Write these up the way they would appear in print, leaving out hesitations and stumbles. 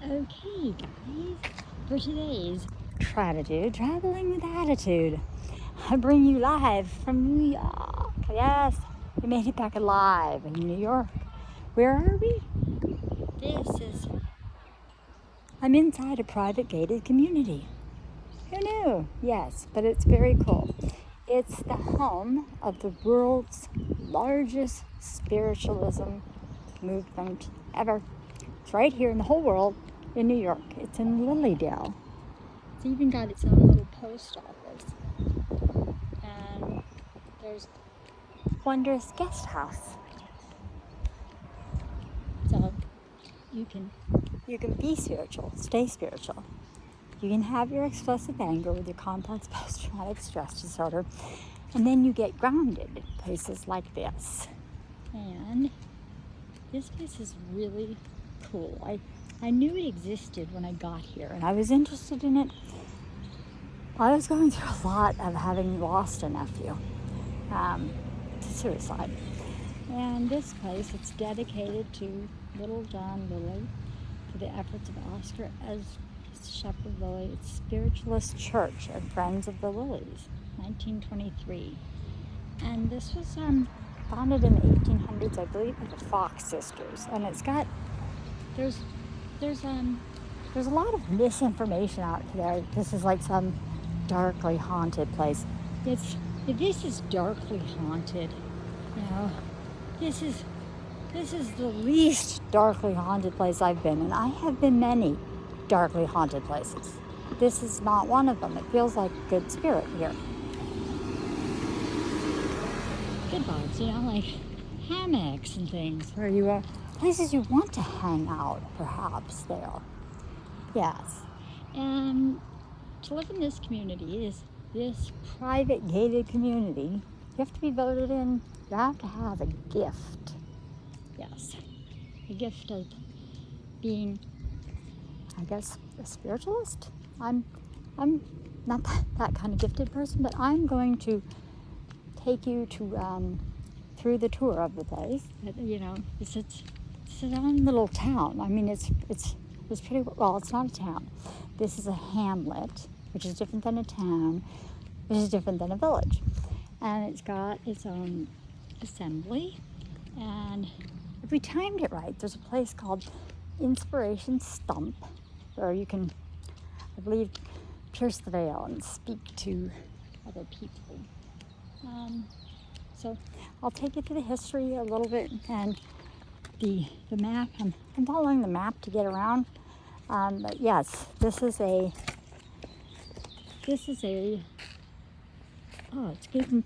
Okay, guys, for today's Tratitude, Traveling with Attitude, I bring you live from New York. Yes, we made it back alive in New York. Where are we? I'm inside a private gated community. Who knew? Yes, but it's very cool. It's the home of the world's largest spiritualism movement ever. It's right here in the whole world in New York. It's in Lilydale. It's even got its own little post office. And there's a wondrous guest house. So you can be spiritual, stay spiritual. You can have your explosive anger with your complex post-traumatic stress disorder, and then you get grounded in places like this. And this place is really cool. I knew it existed when I got here, and I was interested in it. I was going through a lot of having lost a nephew to suicide. And this place, it's dedicated to Little John Lilly, to the efforts of Oscar S. Shepherd Lilly. It's Spiritualist Church and Friends of the Lilies, 1923. And this was founded in the 1800s, I believe, by the Fox sisters. And it's got, there's a lot of misinformation out there. This is like some darkly haunted place. This is darkly haunted. You know, this is the least darkly haunted place I've been, and I have been many darkly haunted places. This is not one of them. It feels like good spirit here. Good vibes, you know, like hammocks and things where you are, places you want to hang out, perhaps there. Yes. And to live in this community, this private gated community, you have to be voted in. You have to have a gift. Yes. A gift of being, I guess, a spiritualist. I'm not that kind of gifted person, but I'm going to take you to through the tour of the place. You know, it's its own little town. I mean, it's pretty well. It's not a town. This is a hamlet, which is different than a town, which is different than a village, and it's got its own assembly. And if we timed it right, there's a place called Inspiration Stump where you can, I believe, pierce the veil and speak to other people. So I'll take you through the history a little bit and the map. I'm following the map to get around. But yes, this is a it's giving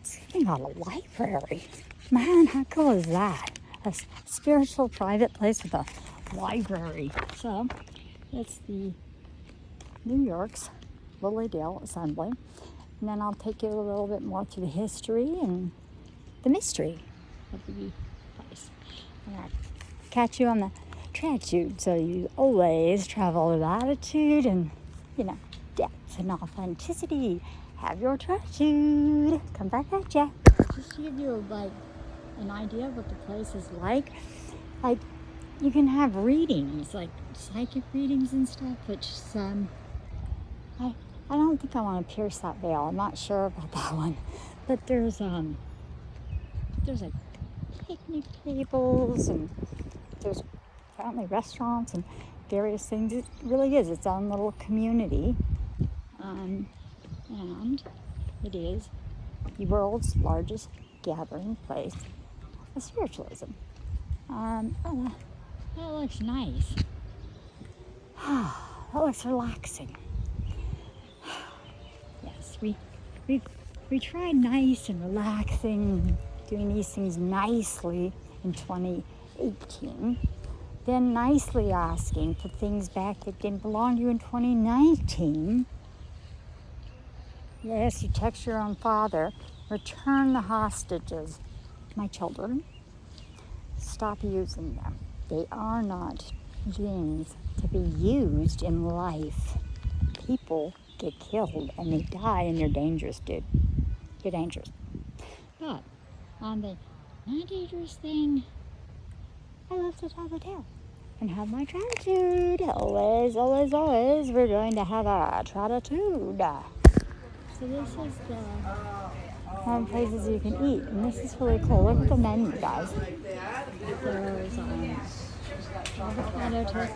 out a library. Man, how cool is that? A spiritual private place with a library. So it's the New York's Lilydale Assembly. And then I'll take you a little bit more through the history and the mystery of the place. And I'll catch you on the Tratitude, so you always travel with attitude and, you know, depth and authenticity. Have your Tratitude. Come back at ya. Just to give you an idea of what the place is like you can have readings, like psychic readings and stuff, which I don't think I want to pierce that veil. I'm not sure about that one. But there's like picnic tables, and there's apparently restaurants and various things. It really is its own little community. And it is the world's largest gathering place of spiritualism. That looks nice. That looks relaxing. Yes, we tried nice and relaxing, doing these things nicely in 2018. Then nicely asking for things back that didn't belong to you in 2019. Yes, you text your own father, return the hostages, my children. Stop using them. They are not beings to be used in life. People get killed and they die, and you're dangerous, dude. You're dangerous. But on the not dangerous thing, I love to tell the tale. and have my gratitude. Always, always, always, we're going to have our gratitude. So this is the places you can eat, and this is really cool. Look at the menu, guys. There's avocado toast.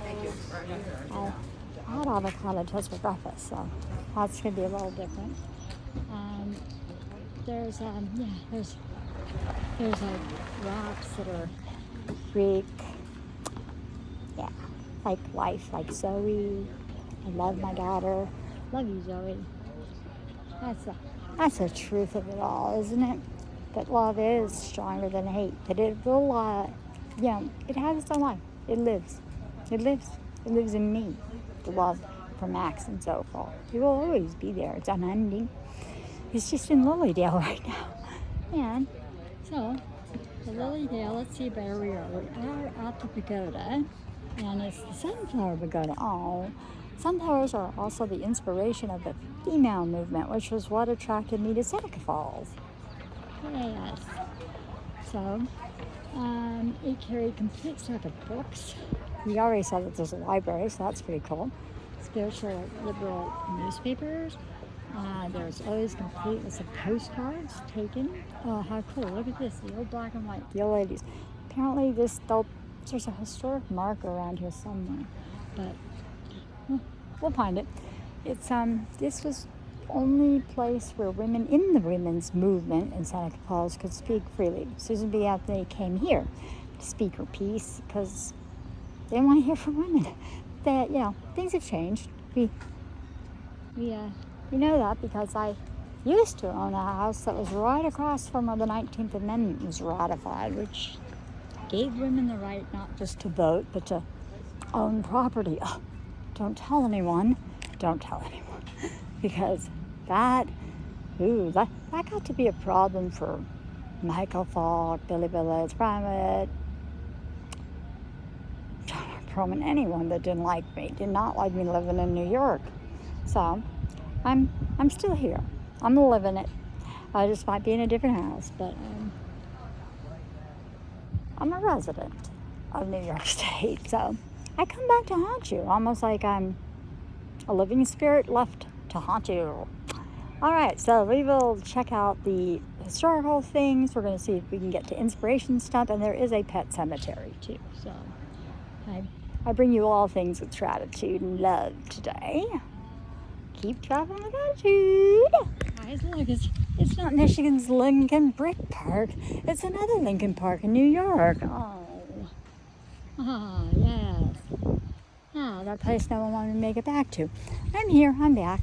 I had avocado toast for breakfast, so that's going to be a little different. There's like wraps that are Greek. Yeah, like life, like Zoe. I love my daughter. Love you, Zoe. That's the truth of it all, isn't it? That love is stronger than hate. That it will, it has its own life. It lives. It lives. It lives in me. The love for Max and so forth. It will always be there. It's unending. It's just in Lilydale right now. And so, the Lilydale, let's see where we are. We are at the pagoda, and it's the Sunflower Pagoda. Oh, sunflowers are also the inspiration of the female movement, which was what attracted me to Seneca Falls. Yes. So, it carried complete set of books. We already saw that there's a library, so that's pretty cool. Spiritual liberal newspapers. There's always complete with some postcards taken. Oh, how cool. Look at this, the old black and white, the old ladies. Apparently there's a historic marker around here somewhere, but we'll find it. It's this was the only place where women in the women's movement in Seneca Falls could speak freely. Susan B. Anthony came here to speak her piece because they didn't want to hear from women. That, things have changed. We know that because I used to own a house that was right across from where the 19th Amendment was ratified, which gave women the right not just to vote, but to own property. Oh, don't tell anyone. Don't tell anyone. Because that got to be a problem for Michael Falk, Billy Billets, Primate, Perlman, anyone that didn't like me, did not like me living in New York. So I'm still here. I'm living it. I just might be in a different house, but I'm a resident of New York State. So I come back to haunt you, almost like I'm a living spirit left to haunt you. All right, so we will check out the historical things. We're going to see if we can get to inspiration stuff, and there is a pet cemetery too. So I bring you all things with gratitude and love today. Keep traveling with gratitude. Guys, look, it's not Michigan's Lincoln Brick Park. It's another Lincoln Park in New York. Yes. That place no one wanted to make it back to. I'm here. I'm back.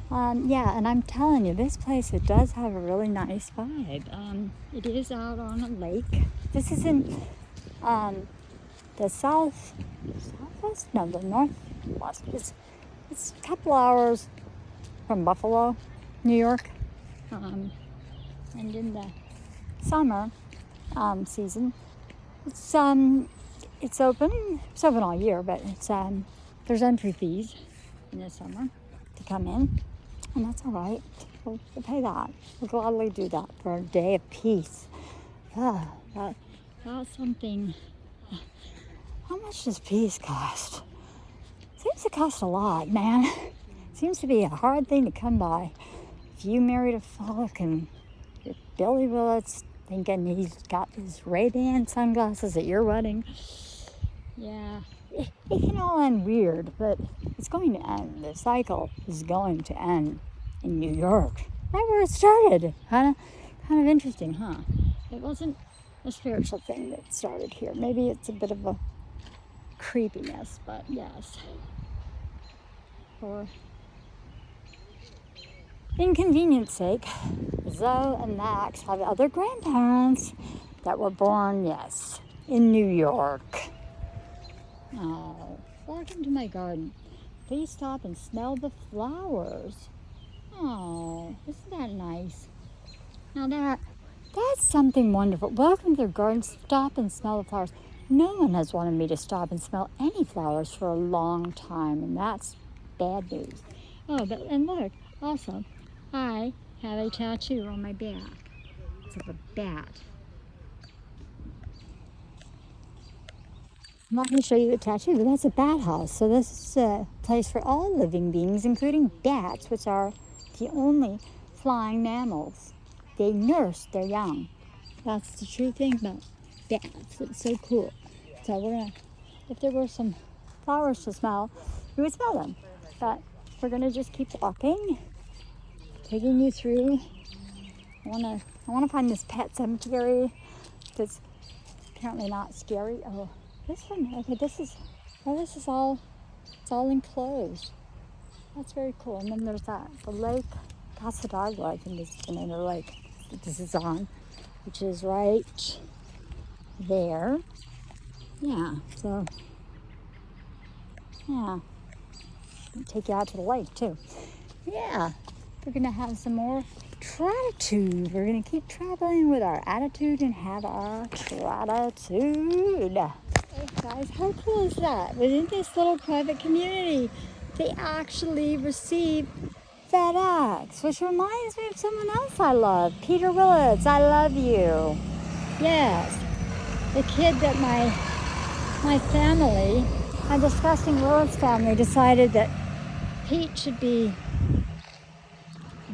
And I'm telling you, this place, it does have a really nice vibe. It is out on a lake. This is in the southwest? No, the northwest. It's a couple hours from Buffalo, New York. And in the summer season, it's open. It's open all year, but there's entry fees in the summer to come in, and that's all right. We'll pay that. We'll gladly do that for a day of peace. That's something. How much does peace cost? Seems to cost a lot, man. Seems to be a hard thing to come by. If you married a folk and you're Billy Willits thinking he's got his Ray-Ban sunglasses at your wedding, yeah, it can all end weird, but it's going to end. The cycle is going to end in New York, right where it started. Kind of interesting, huh? It wasn't a spiritual thing that started here. Maybe it's a bit of a creepiness, but yes. For inconvenience sake, Zoe and Max have other grandparents that were born, yes, in New York. Oh, welcome to my garden. Please stop and smell the flowers. Oh, isn't that nice? Now that's something wonderful. Welcome to the garden. Stop and smell the flowers. No one has wanted me to stop and smell any flowers for a long time, and that's bad news. Oh, and look, also, I have a tattoo on my back. It's of a bat. I'm not going to show you the tattoo, but that's a bat house. So this is a place for all living beings, including bats, which are the only flying mammals. They nurse their young. That's the true thing about bats. It's so cool. So we're going to, if there were some flowers to smell, you would smell them. But we're going to just keep walking, taking you through. I want to find this pet cemetery that's apparently not scary. Oh, this one. Okay, this is all. It's all enclosed. That's very cool. And then there's the lake Casadagua, I think is the name of the lake that this is on, which is right there. Yeah. So yeah, I'll take you out to the lake too. Yeah, we're gonna have some more gratitude. We're gonna keep traveling with our attitude and have our gratitude. Hey guys, how cool is that? Within this little private community, they actually receive FedEx, which reminds me of someone else I love, Peter Willits. I love you. Yes, the kid that my family, my disgusting Willits family, decided that Pete should be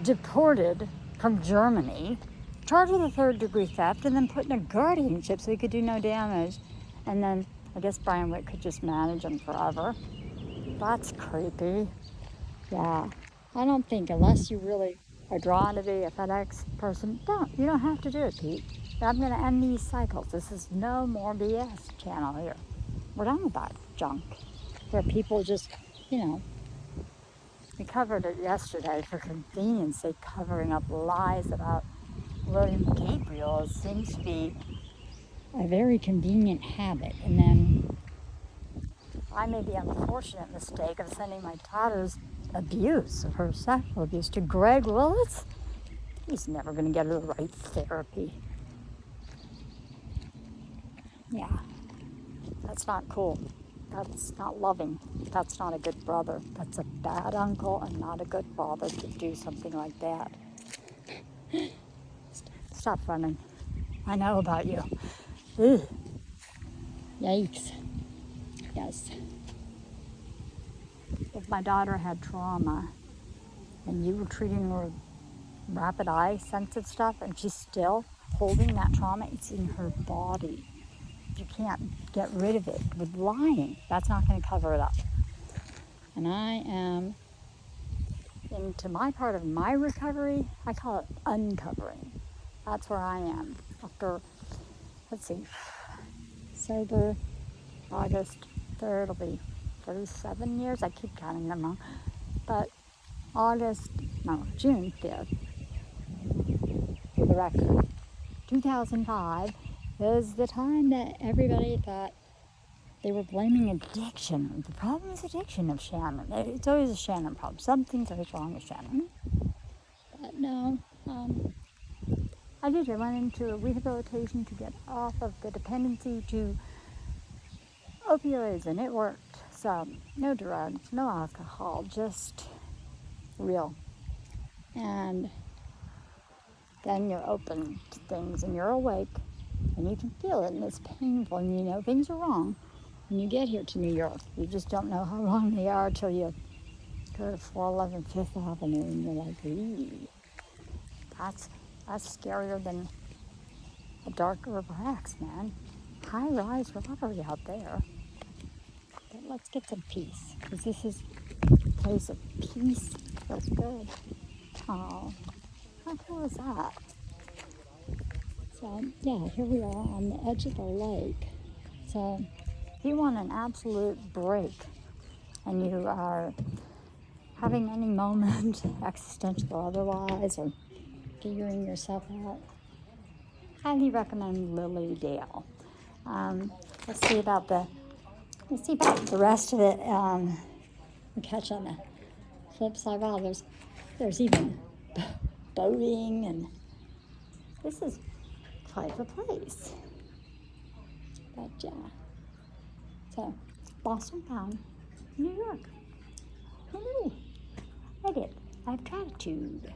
deported from Germany, charged with a third-degree theft, and then put in a guardianship so he could do no damage. And then I guess Brian Witt could just manage him forever. That's creepy. Yeah, I don't think, unless you really are drawn to be a FedEx person, you don't have to do it, Pete. I'm going to end these cycles. This is no more BS channel here. We're done with that junk where people just, we covered it yesterday for convenience sake, covering up lies about William Gabriel. It seems to be a very convenient habit. And then I made the unfortunate mistake of sending my daughter's abuse of her sexual abuse to Greg Willits. He's never going to get her the right therapy. Yeah, that's not cool. That's not loving. That's not a good brother. That's a bad uncle and not a good father to do something like that. Stop running. I know about you. Ugh. Yikes. Yes. If my daughter had trauma and you were treating her with rapid eye sensitive stuff and she's still holding that trauma, it's in her body. You can't get rid of it with lying. That's not going to cover it up. And I am into my part of my recovery. I call it uncovering. That's where I am after, sober August 3rd, it'll be 37 years. I keep counting them wrong. But June 5th, for the record, 2005 was the time that everybody thought they were blaming addiction. The problem is addiction of Shannon. It's always a Shannon problem. Something's always wrong with Shannon. But no, I did. I went into a rehabilitation to get off of the dependency to opioids, and it worked. So no drugs, no alcohol, just real. And then you're open to things and you're awake and you can feel it and it's painful and you know things are wrong. When you get here to New York, you just don't know how wrong they are until you go to 411 Fifth Avenue and you're like, eee, that's scarier than a dark Rx, man. High-rise robbery out there. But let's get some peace, because this is a place of peace. Feels good. Oh, how cool is that? So, yeah, here we are on the edge of the lake. So, if you want an absolute break and you are having any moment, existential or otherwise, or figuring yourself out, highly recommend Lily Dale. Let's see about the rest of it. We catch on the flip side. Wow, there's even boating, and this is quite the place. But yeah, so Boston Pound, New York. Who knew? I did. I have gratitude.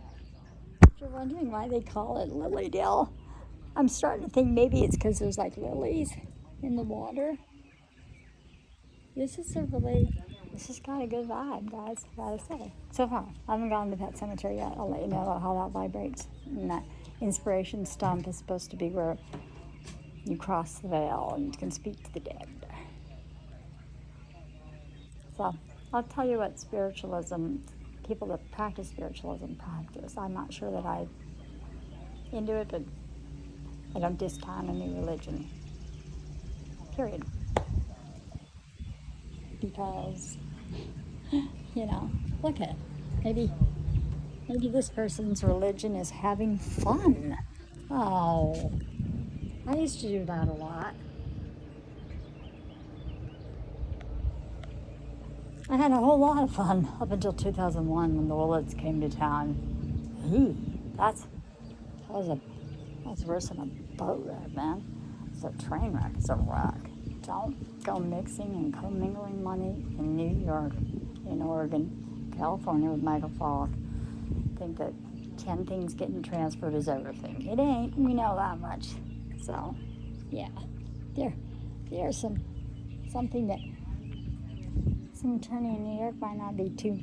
If you're wondering why they call it Lilydale, I'm starting to think maybe it's because there's like lilies in the water. this has got a good vibe, guys, I gotta say. So far, I haven't gone to Pet Cemetery yet. I'll let you know how that vibrates. And that inspiration stump is supposed to be where you cross the veil and can speak to the dead. So, I'll tell you what spiritualism, people that practice spiritualism practice. I'm not sure that I'm into it, but I don't discount any religion. Period. Because, look at it. Maybe this person's religion is having fun. Oh, I used to do that a lot. I had a whole lot of fun up until 2001 when the Willets came to town. That was worse than a boat wreck, man. It's a train wreck. It's a wreck. Don't go mixing and commingling money in New York, in Oregon, California with Michael Falk. Think that 10 things getting transferred is everything. It ain't. We know that much. So, yeah. There's something that some attorney in New York might not be too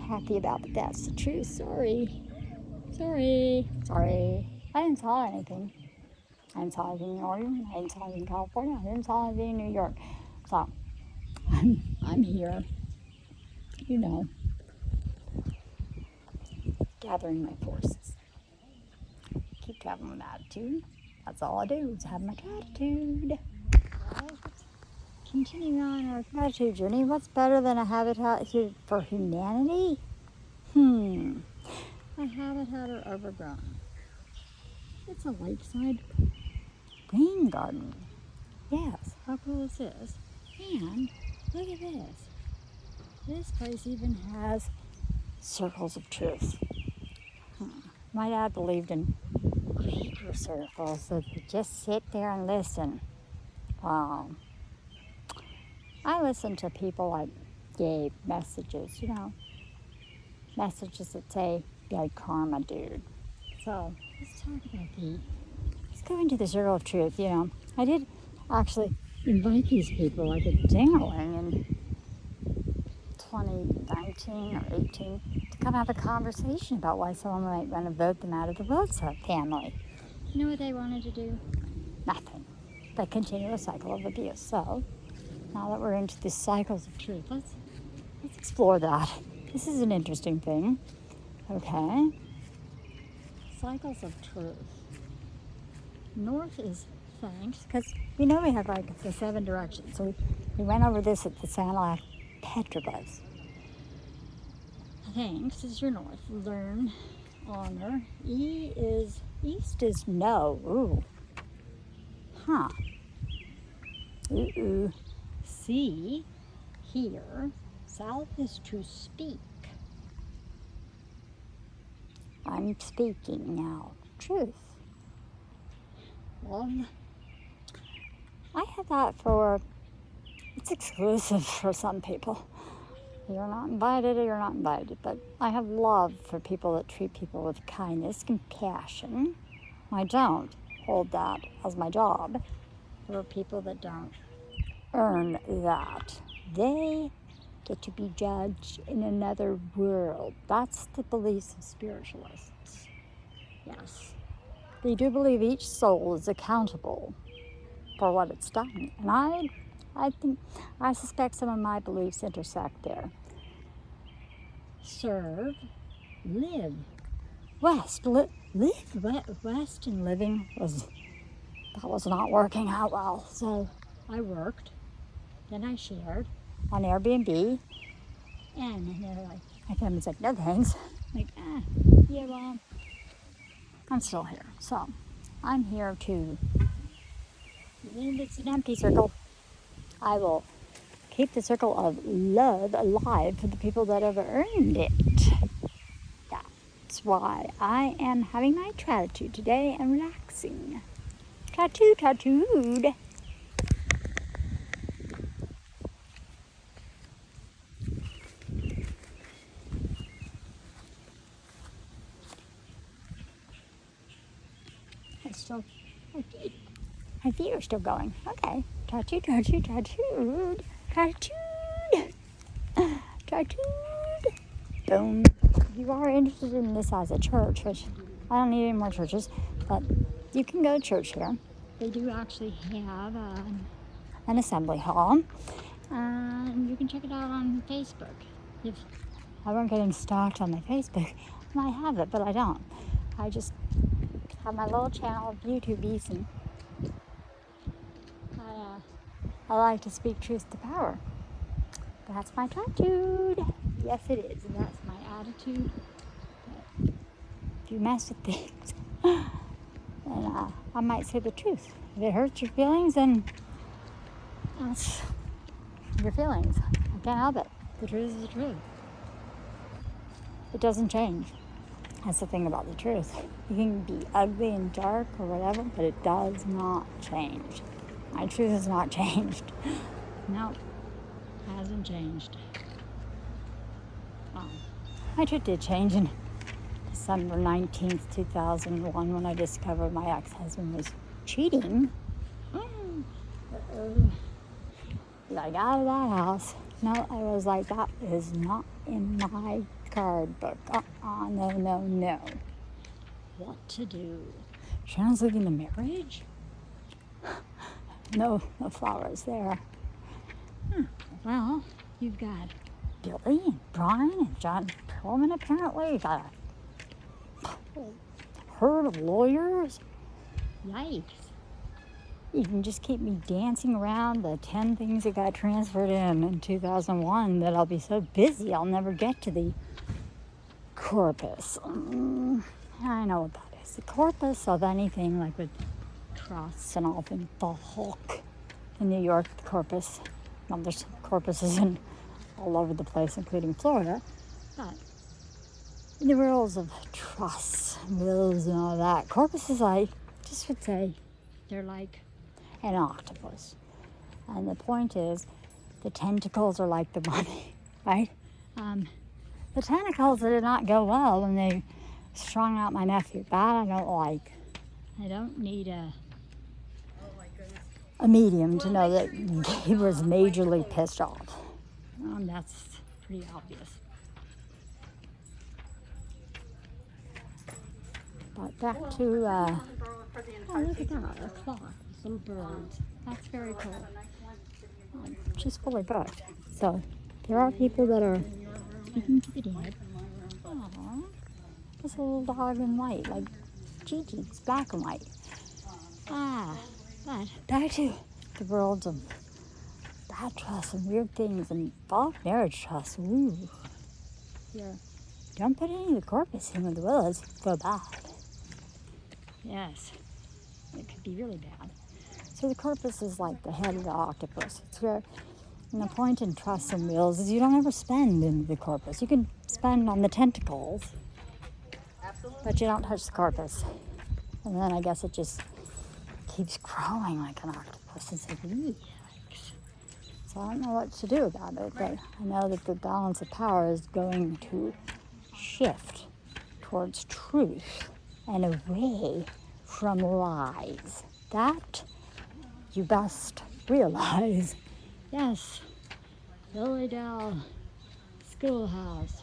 happy about, but that's the truth. Sorry. I didn't saw anything. I didn't saw anything in Oregon. I didn't saw anything in California. I didn't saw anything in New York. So, I'm here, gathering my forces. Keep traveling with attitude. That's all I do is have my gratitude. Right? Continuing on our gratitude journey, what's better than a habitat for humanity? A habitat or overgrown. It's a lakeside rain garden. Yes, how cool is this? And look at this. This place even has circles of truth. My dad believed in Quaker circles, so you just sit there and listen. Wow. I listen to people like Gabe messages, messages that say, "Bad karma, dude." So let's talk about let's go into the circle of truth. I did actually invite these people like a ding-a-ling in 2019 or 18 to come have a conversation about why someone might want to vote them out of the Rhodes family. You know what they wanted to do? Nothing but continue a cycle of abuse. So now that we're into the cycles of truth, let's explore that. This is an interesting thing. Okay. Cycles of truth. North is thanks, because we have like the 7 directions. So we went over this at the Sanilac Petroglyphs. Thanks is your north. Learn, honor. East is no. Ooh. Huh. Ooh. See, hear. South is to speak. I'm speaking now. Truth. Love. I have that it's exclusive for some people. You're not invited, but I have love for people that treat people with kindness, compassion. I don't hold that as my job. There are people that don't earn that. They get to be judged in another world. That's the beliefs of spiritualists. Yes. They do believe each soul is accountable for what it's done. And I suspect some of my beliefs intersect there. Serve, live. West and living was not working out well. So I worked, then I shared on Airbnb, and they're like, my family's like, no thanks. I'm like, yeah, well, I'm still here. So I'm here to, even if it's an empty circle, I will keep the circle of love alive for the people that have earned it. That's why I am having my gratitude today and relaxing. Tattooed. My feet are still going. Okay. Tattooed. Gratitude. Gratitude. Boom. If you are interested in this as a church, which I don't need any more churches, but you can go to church here. They do actually have an assembly hall, and you can check it out on Facebook. If I weren't getting stalked on my Facebook, I might have it, but I don't. I just have my little channel of YouTubies, and I like to speak truth to power. That's my attitude. Yes, it is, and that's my attitude. But if you mess with things, then I might say the truth. If it hurts your feelings, then that's your feelings. I can't help it. The truth is the truth. It doesn't change. That's the thing about the truth. You can be ugly and dark or whatever, but it does not change. My truth has not changed. No, hasn't changed. My truth did change in December 19th, 2001 when I discovered my ex-husband was cheating. I got out of that house. No, I was like, that is not in my card book. No. What to do? Shannon's leaving the marriage? No flowers there. Well, you've got Billy and Brian and John Perlman apparently. You've got a herd of lawyers. Yikes. You can just keep me dancing around the 10 things that got transferred in 2001 that I'll be so busy I'll never get to the corpus. I know what that is. The corpus of anything like with trusts and all things. The Hulk in New York, the corpus. Well, there's corpuses in all over the place, including Florida. But in the rules of trusts, wills, and all that, corpuses, I just would say, they're like an octopus. And the point is, the tentacles are like the money, right? The tentacles did not go well when they strung out my nephew. That I don't like. I don't need a medium to know that he was majorly pissed off. That's pretty obvious. But back to, oh, look at that, a clock, little birds. That's very cool. She's fully booked. So there are people that are speaking to the dead. Aww. This little dog in white, like Gigi, it's black and white. But back to the worlds of bad trust and weird things and involved marriage trust. Ooh. Yeah. Don't put any of the corpus in with the willows. Go bad. Yes. It could be really bad. So the corpus is like the head of the octopus. It's where, and the point in trusts and wills is you don't ever spend in the corpus. You can spend on the tentacles, but you don't touch the corpus. And then I guess it just keeps growing like an octopus. It's like, yikes. So I don't know what to do about it, but I know that the balance of power is going to shift towards truth and away from lies. That you best realize. Yes, Lilydale Schoolhouse.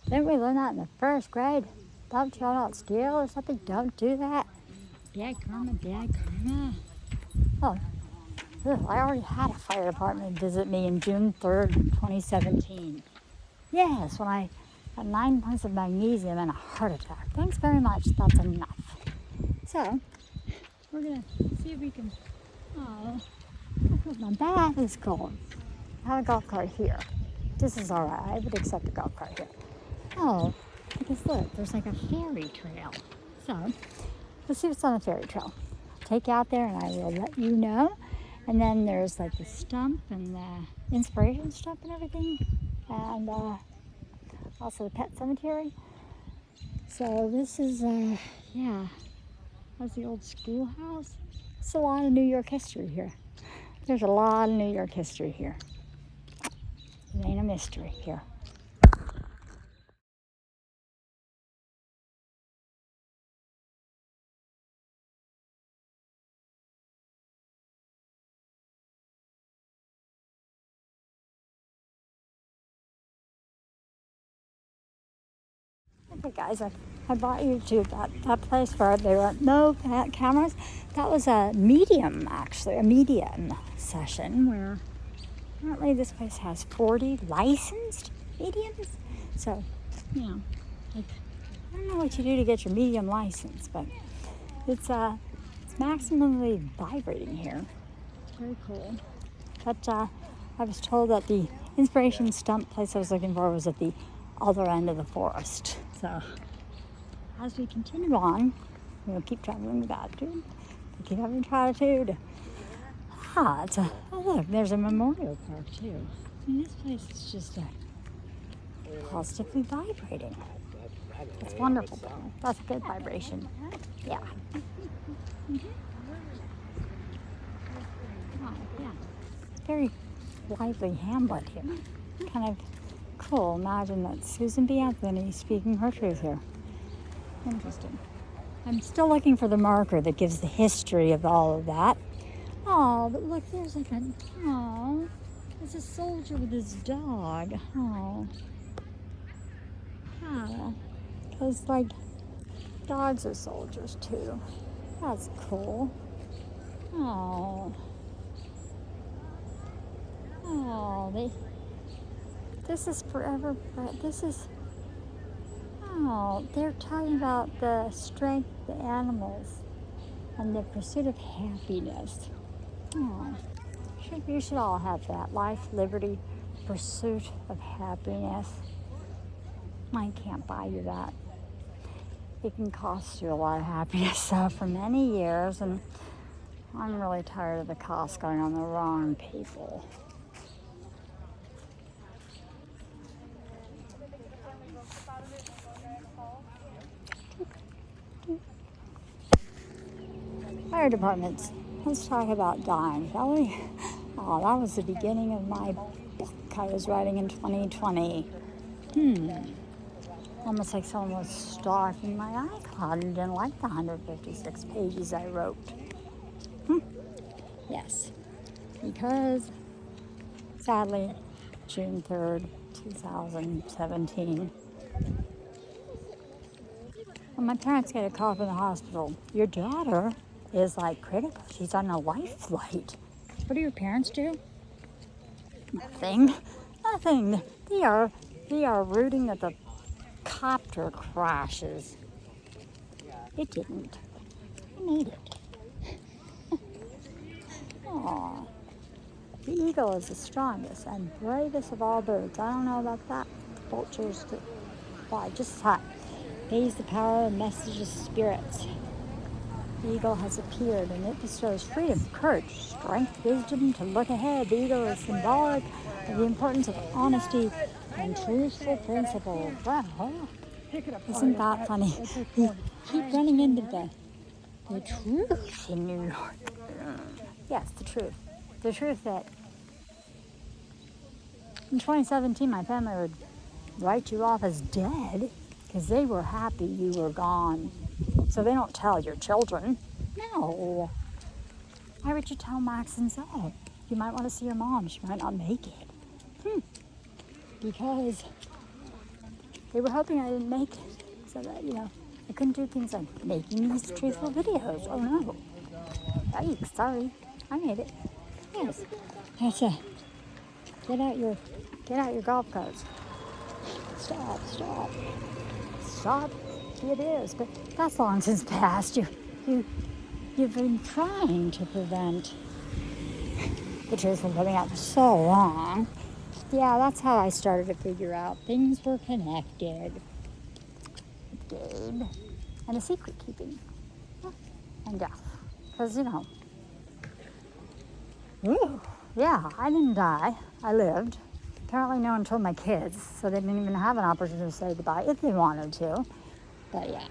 Didn't we learn that in the first grade? Don't y'all not steal or something? Don't do that. Bad karma. Oh, I already had a fire department visit me in June 3rd, 2017. Yes, when I had 9 months of magnesium and a heart attack. Thanks very much, that's enough. So, we're gonna see if we can, my bath is cold. I have a golf cart here. This is all right, I would accept a golf cart here. Oh, because look, there's like a fairy trail. So, let's see what's on the fairy trail. Take you out there and I will let you know. And then there's like the stump and the inspiration stump and everything. And also the pet cemetery. So this is, that's the old schoolhouse. It's a lot of New York history here. There's a lot of New York history here. It ain't a mystery here. Okay, guys, I brought you to that place where there were no cameras. That was a medium session where apparently this place has 40 licensed mediums. So, I don't know what you do to get your medium license, but it's maximally vibrating here. Very cool. But I was told that the inspiration stump place I was looking for was at the other end of the forest. So as we continue on, we'll keep traveling with attitude. We keep having gratitude. Look, there's a memorial park too. This place is just positively vibrating. It's wonderful. That's a good vibration. Yeah. Oh, yeah. Very lively hamlet here. Kind of cool. Imagine that Susan B. Anthony speaking her truth here. Interesting. I'm still looking for the marker that gives the history of all of that. Oh, but look, there's a soldier with his dog. Because, dogs are soldiers, too. That's cool. This is forever, but they're talking about the strength of the animals and the pursuit of happiness. You should all have that. Life, liberty, pursuit of happiness. I can't buy you that. It can cost you a lot of happiness for many years, and I'm really tired of the cost going on the wrong people. Fire departments. Let's talk about dying, shall we? Oh, that was the beginning of my book I was writing in 2020. Almost like someone was stalking my iCloud and didn't like the 156 pages I wrote. Yes. Because, sadly, June 3rd, 2017, when my parents get a call from the hospital, your daughter is critical. She's on a life flight. What do your parents do? Nothing. They are rooting that the copter crashes. It didn't. I made it. Aww. The eagle is the strongest and bravest of all birds. I don't know about that. Vultures do. Why, just hot. Pays the power and message of spirits. The eagle has appeared, and it bestows freedom, courage, strength, wisdom to look ahead. The eagle is symbolic of the importance of honesty and truthful principles. Wow. Isn't that funny? You keep running into the truth in New York. Yes, the truth. The truth that in 2017 my family would write you off as dead because they were happy you were gone. So they don't tell your children. No. Why would you tell Max and Zoe? You might want to see your mom. She might not make it. Because they were hoping I didn't make it. So that, I couldn't do things like making these truthful videos. Oh no. Yikes, sorry. I made it. Yes. That's get out your golf carts. Stop. It is, but that's long since passed. You've been trying to prevent the truth from coming out for so long. Yeah, that's how I started to figure out things were connected. Gabe and the secret keeping and death, because yeah, I didn't die. I lived. Apparently, no one told my kids, so they didn't even have an opportunity to say goodbye if they wanted to. But yeah,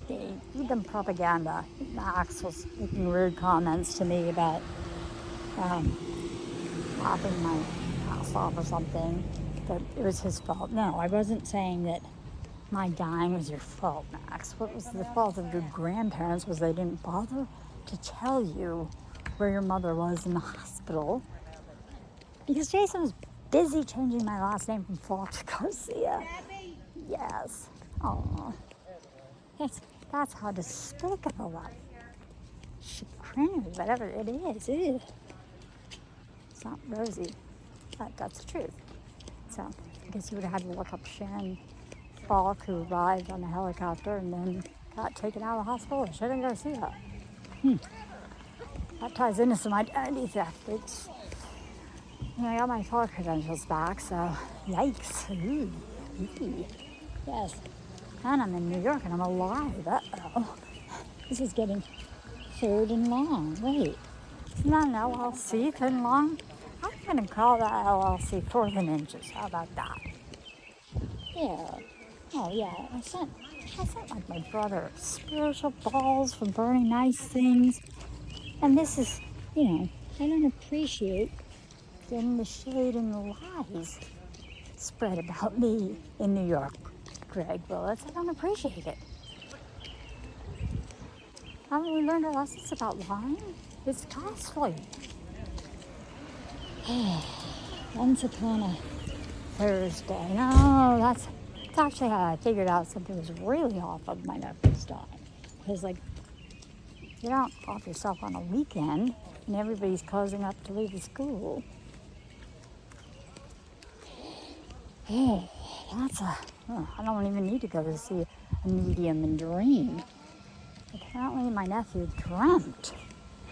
they feed them propaganda. Max was making rude comments to me about laughing my ass off or something, that it was his fault. No, I wasn't saying that my dying was your fault, Max. What was the fault of your grandparents was they didn't bother to tell you where your mother was in the hospital. Because Jason was busy changing my last name from Falk to Garcia. Yes. Oh, that's how despicable that chicanery, whatever it is. Ew. It's not rosy, but that's the truth. So I guess you would have had to look up Sharon Falk, who arrived on a helicopter and then got taken out of the hospital. Sharon Garcia. That ties into some identity theft. It's, I got my Falk credentials back, so yikes. Ooh. Ooh. Yes. And I'm in New York and I'm alive. Uh-oh. This is getting third and long. Wait. Isn't that an LLC, third and long? I'm going to call that LLC fourth and inches. How about that? Yeah. Oh, yeah. I sent like my brother spiritual balls for burning nice things. And this is, I don't appreciate getting the shade and the lies spread about me in New York, Greg Willis. I don't appreciate it. Haven't we learned our lessons about lying? It's costly. Once upon a Thursday. No, that's actually how I figured out something was really off of my nephew's time. Because, you don't off yourself on a weekend and everybody's closing up to leave the school. Oh, I don't even need to go to see a medium and dream. Apparently my nephew dreamt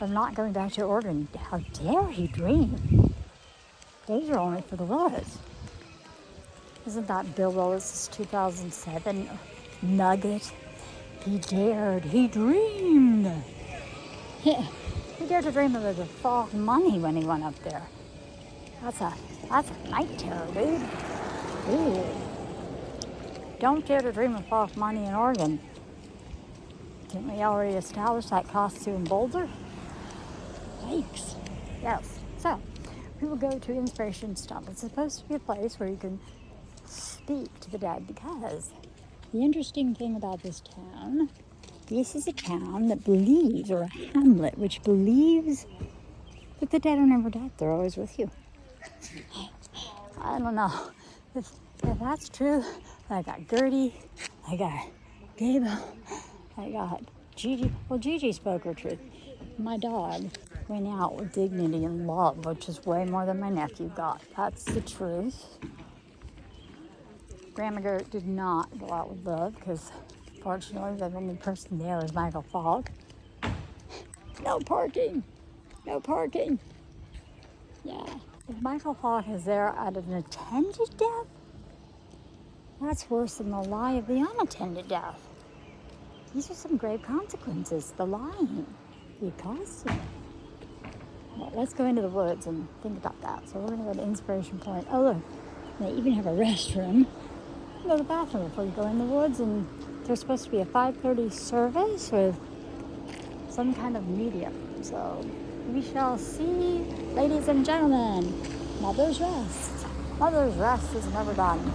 of not going back to Oregon. How dare he dream? Those are only for the Willis. Isn't that Bill Willis' 2007 nugget? He dared, he dreamed. He dared to dream of the Falk money when he went up there. That's a night terror, dude. Ooh. Don't dare to dream of Falk money in Oregon. Didn't we already establish that costs you in Boulder? Yikes. Yes. So, we will go to Inspiration Stump. It's supposed to be a place where you can speak to the dead, because the interesting thing about this town, this is a town that believes, or a hamlet, which believes that the dead are never dead. They're always with you. I don't know. If that's true, I got Gertie, I got Gable, I got Gigi. Well, Gigi spoke her truth. My dog went out with dignity and love, which is way more than my nephew got. That's the truth. Grandma Gert did not go out with love because, fortunately, the only person there was Michael Falk. No parking. No parking. Yeah. If Michael Falk is there at an attended death, that's worse than the lie of the unattended death. These are some grave consequences. The lying. It costs you. Well, let's go into the woods and think about that. So we're going to go to Inspiration Point. Oh, look. They even have a restroom. You go to the bathroom before you go in the woods, and there's supposed to be a 5:30 service with some kind of medium. So we shall see, ladies and gentlemen. Mother's Rest. Mother's Rest is never done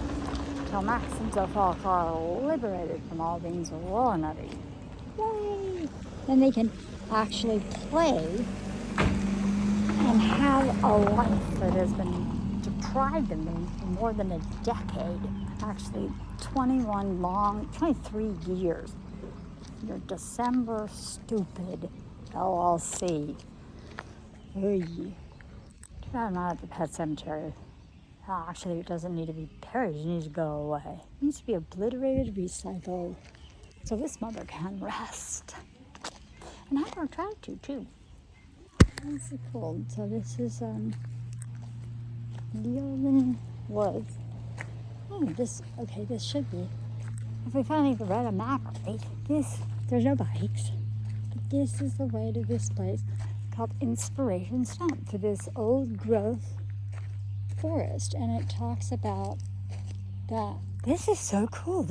till Max and Zofalk are liberated from all things Walnutty. Yay! Then they can actually play and have a life that has been deprived of them for more than a decade. Actually, 23 years. Your December stupid LLC. Oy. Too bad I'm not at the pet cemetery. Actually, it doesn't need to be buried. It needs to go away. It needs to be obliterated, recycled, so this mother can rest. And have her tried to, too. This is cool. So this is, Leonin Woods. Oh, this should be. If we finally read a map right, there's no bikes. But this is the way to this place called Inspiration Stump, to this old growth forest. And it talks about that. This is so cool.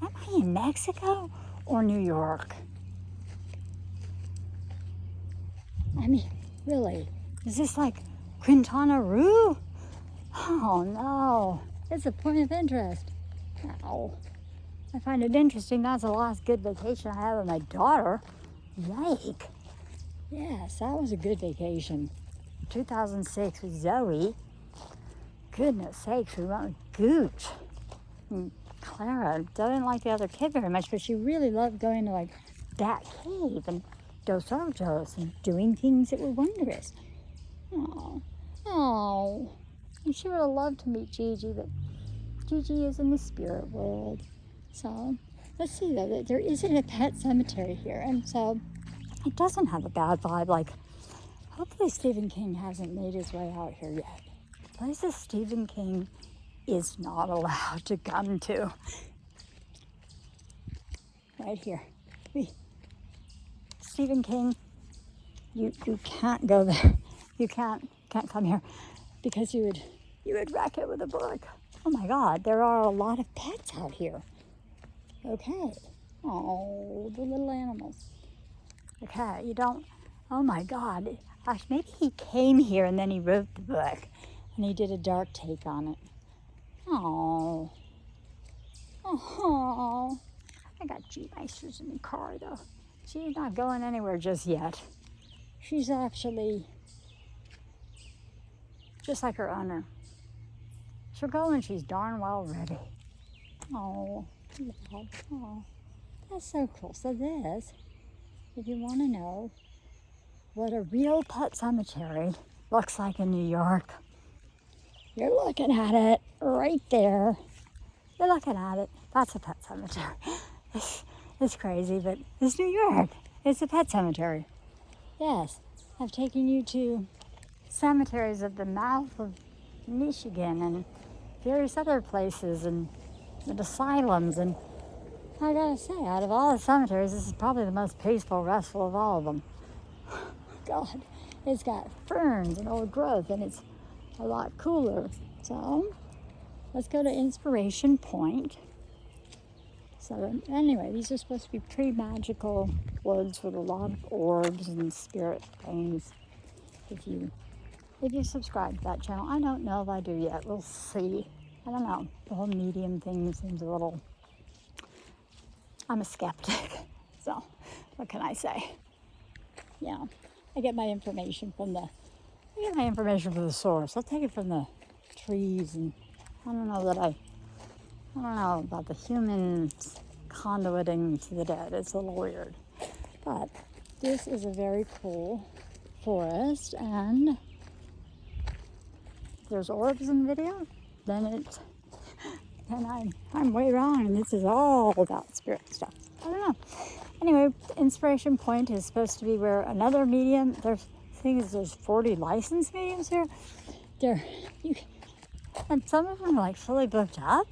Am I in Mexico or New York? I mean, really, is this like Quintana Roo? Oh no, it's a point of interest. Ow. I find it interesting. That's the last good vacation I had with my daughter. Yike. Yes, that was a good vacation. 2006 with Zoe. Goodness sakes, we went with Gooch. Clara doesn't like the other kid very much, but she really loved going to like that cave and Dos Ojos and doing things that were wondrous. Oh, and she would have loved to meet Gigi, but Gigi is in the spirit world. So let's see though, there isn't a pet cemetery here, and so it doesn't have a bad vibe. Like, hopefully Stephen King hasn't made his way out here yet. Places Stephen King is not allowed to come to. Right here. Stephen King, you can't go there. You can't come here because you would wreck it with a book. Oh my God, there are a lot of pets out here. Okay. Oh, the little animals. Okay, you don't, oh my God. Gosh, maybe he came here and then he wrote the book and he did a dark take on it. Oh. Oh. I got G-Meisters in the car though. She's not going anywhere just yet. She's actually just like her owner. She'll go when she's darn well ready. Oh, love. Oh, that's so cool. So this, if you want to know what a real pet cemetery looks like in New York, you're looking at it right there. You're looking at it. That's a pet cemetery. It's crazy, but it's New York. It's a pet cemetery. Yes, I've taken you to cemeteries at the mouth of Michigan and various other places and asylums, and I gotta say, out of all the cemeteries, this is probably the most peaceful, restful of all of them. God, it's got ferns and old growth, and it's a lot cooler. So let's go to Inspiration Point. So anyway, these are supposed to be pretty magical woods with a lot of orbs and spirit things. If you subscribe to that channel, I don't know if I do yet. We'll see. I don't know. The whole medium thing seems a little. I'm a skeptic. So what can I say? Yeah, I get my information from the source. I'll take it from the trees, and I don't know about the humans conduiting to the dead. It's a little weird. But this is a very cool forest, and if there's orbs in the video, then I'm way wrong, and this is all about spirit stuff. I don't know. Anyway, Inspiration Point is supposed to be where another medium, there's 40 licensed mediums here. And some of them are like fully booked up.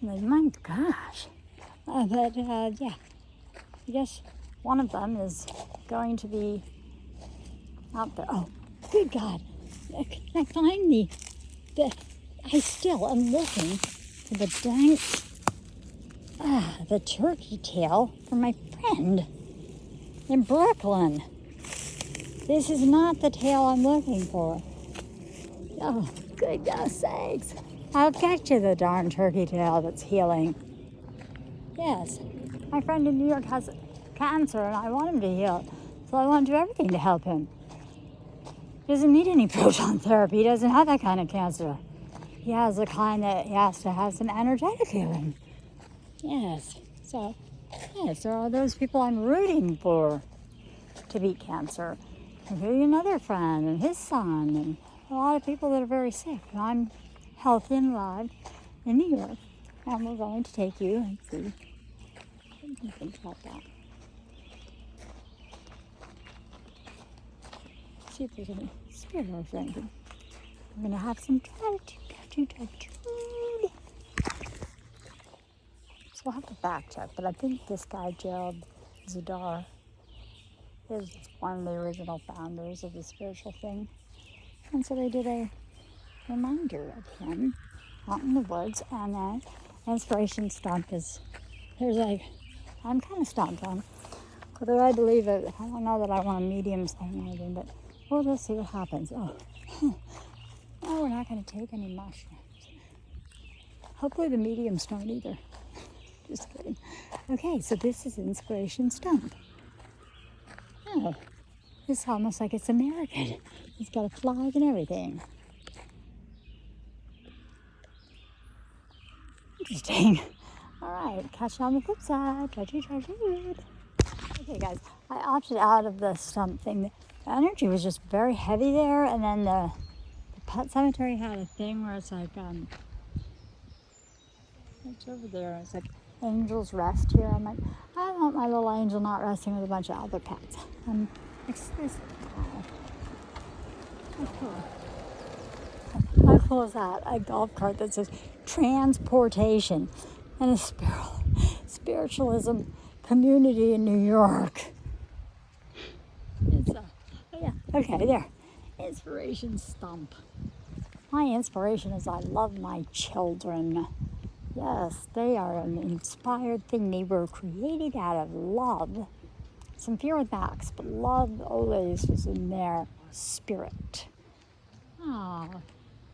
I'm like, my gosh. Yeah, I guess one of them is going to be out there. Oh, good God. I find I still am looking for the the turkey tail from my friend in Brooklyn. This is not the tail I'm looking for. Oh, goodness sakes. I'll get you the darn turkey tail that's healing. Yes, my friend in New York has cancer and I want him to heal. So I want to do everything to help him. He doesn't need any proton therapy. He doesn't have that kind of cancer. He has the kind that he has to have some energetic healing. Yes, so, yes, there are those people I'm rooting for to beat cancer. Including another friend and his son and a lot of people that are very sick. And I'm healthy and alive in New York. And we're going to take you and see what you think about that. See if there's any spirit or anything. We're going to have some gratitude. So we'll have to fact check, but I think this guy, Gerald Zadar, is one of the original founders of the spiritual thing. And so they did a reminder of him out in the woods, and that inspiration stump is, I'm kind of stumped on whether I believe it. I don't know that I want a medium thing or anything, but we'll just see what happens. Oh, no, we're not going to take any mushrooms. Hopefully the mediums don't either. Just kidding. Okay, so this is Inspiration Stump. Oh, it's almost like it's American. He's got a flag and everything. Interesting. Alright, catch you on the flip side. Okay, guys, I opted out of the stump thing. The energy was just very heavy there, and then the pet cemetery had a thing where it's like, it's over there. It's like angels rest here. I'm like, I don't want my little angel not resting with a bunch of other pets. Exclusive. How cool. How cool is that? A golf cart that says transportation and a spiritualism community in New York. It's oh yeah, okay, there. Inspiration stump. My inspiration is I love my children. Yes, they are an inspired thing. They were created out of love. Some fear with Max, but love always was in their spirit. Oh,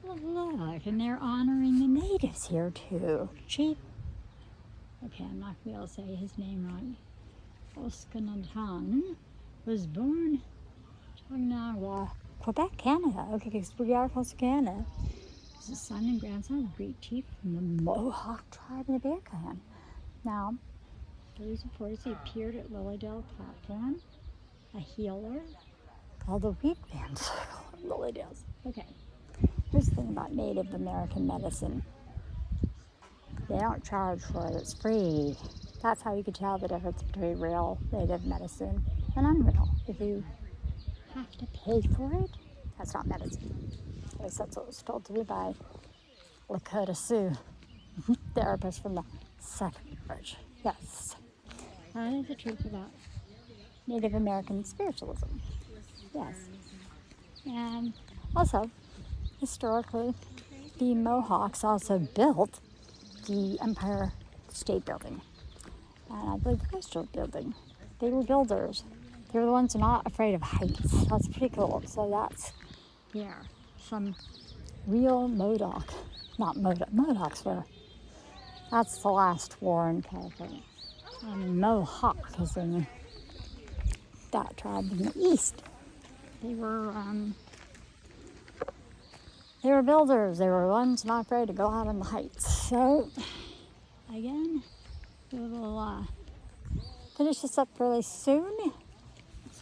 look, and they're honoring the natives here too. Chief. Okay, I'm not going to be able to say his name right. Oskanatan was born in Quebec, Canada. Okay, because we are close to Canada. He's the son and grandson of a great chief from the Mohawk tribe in the Bear Clan. Now, those reports he appeared at Lilydale platform, a healer called the Wheat Band Circle in Lilydale's. Okay, here's the thing about Native American medicine. They don't charge for it, it's free. That's how you can tell the difference between real Native medicine and unreal. If you have to pay for it, that's not medicine. At least that's what was told to me by Lakota Sioux, therapist from the Second Church. Yes. That is the truth about Native American spiritualism. Yes. And also, historically, the Mohawks also built the Empire State Building. And I believe the Coastal Building. They were builders. They were the ones not afraid of heights. That's pretty cool. So that's, yeah, some real Modocs were. That's the last war in California. Mohawk is in that tribe in the east. They were builders. They were ones not afraid to go out on the heights. So, again, we will finish this up really soon.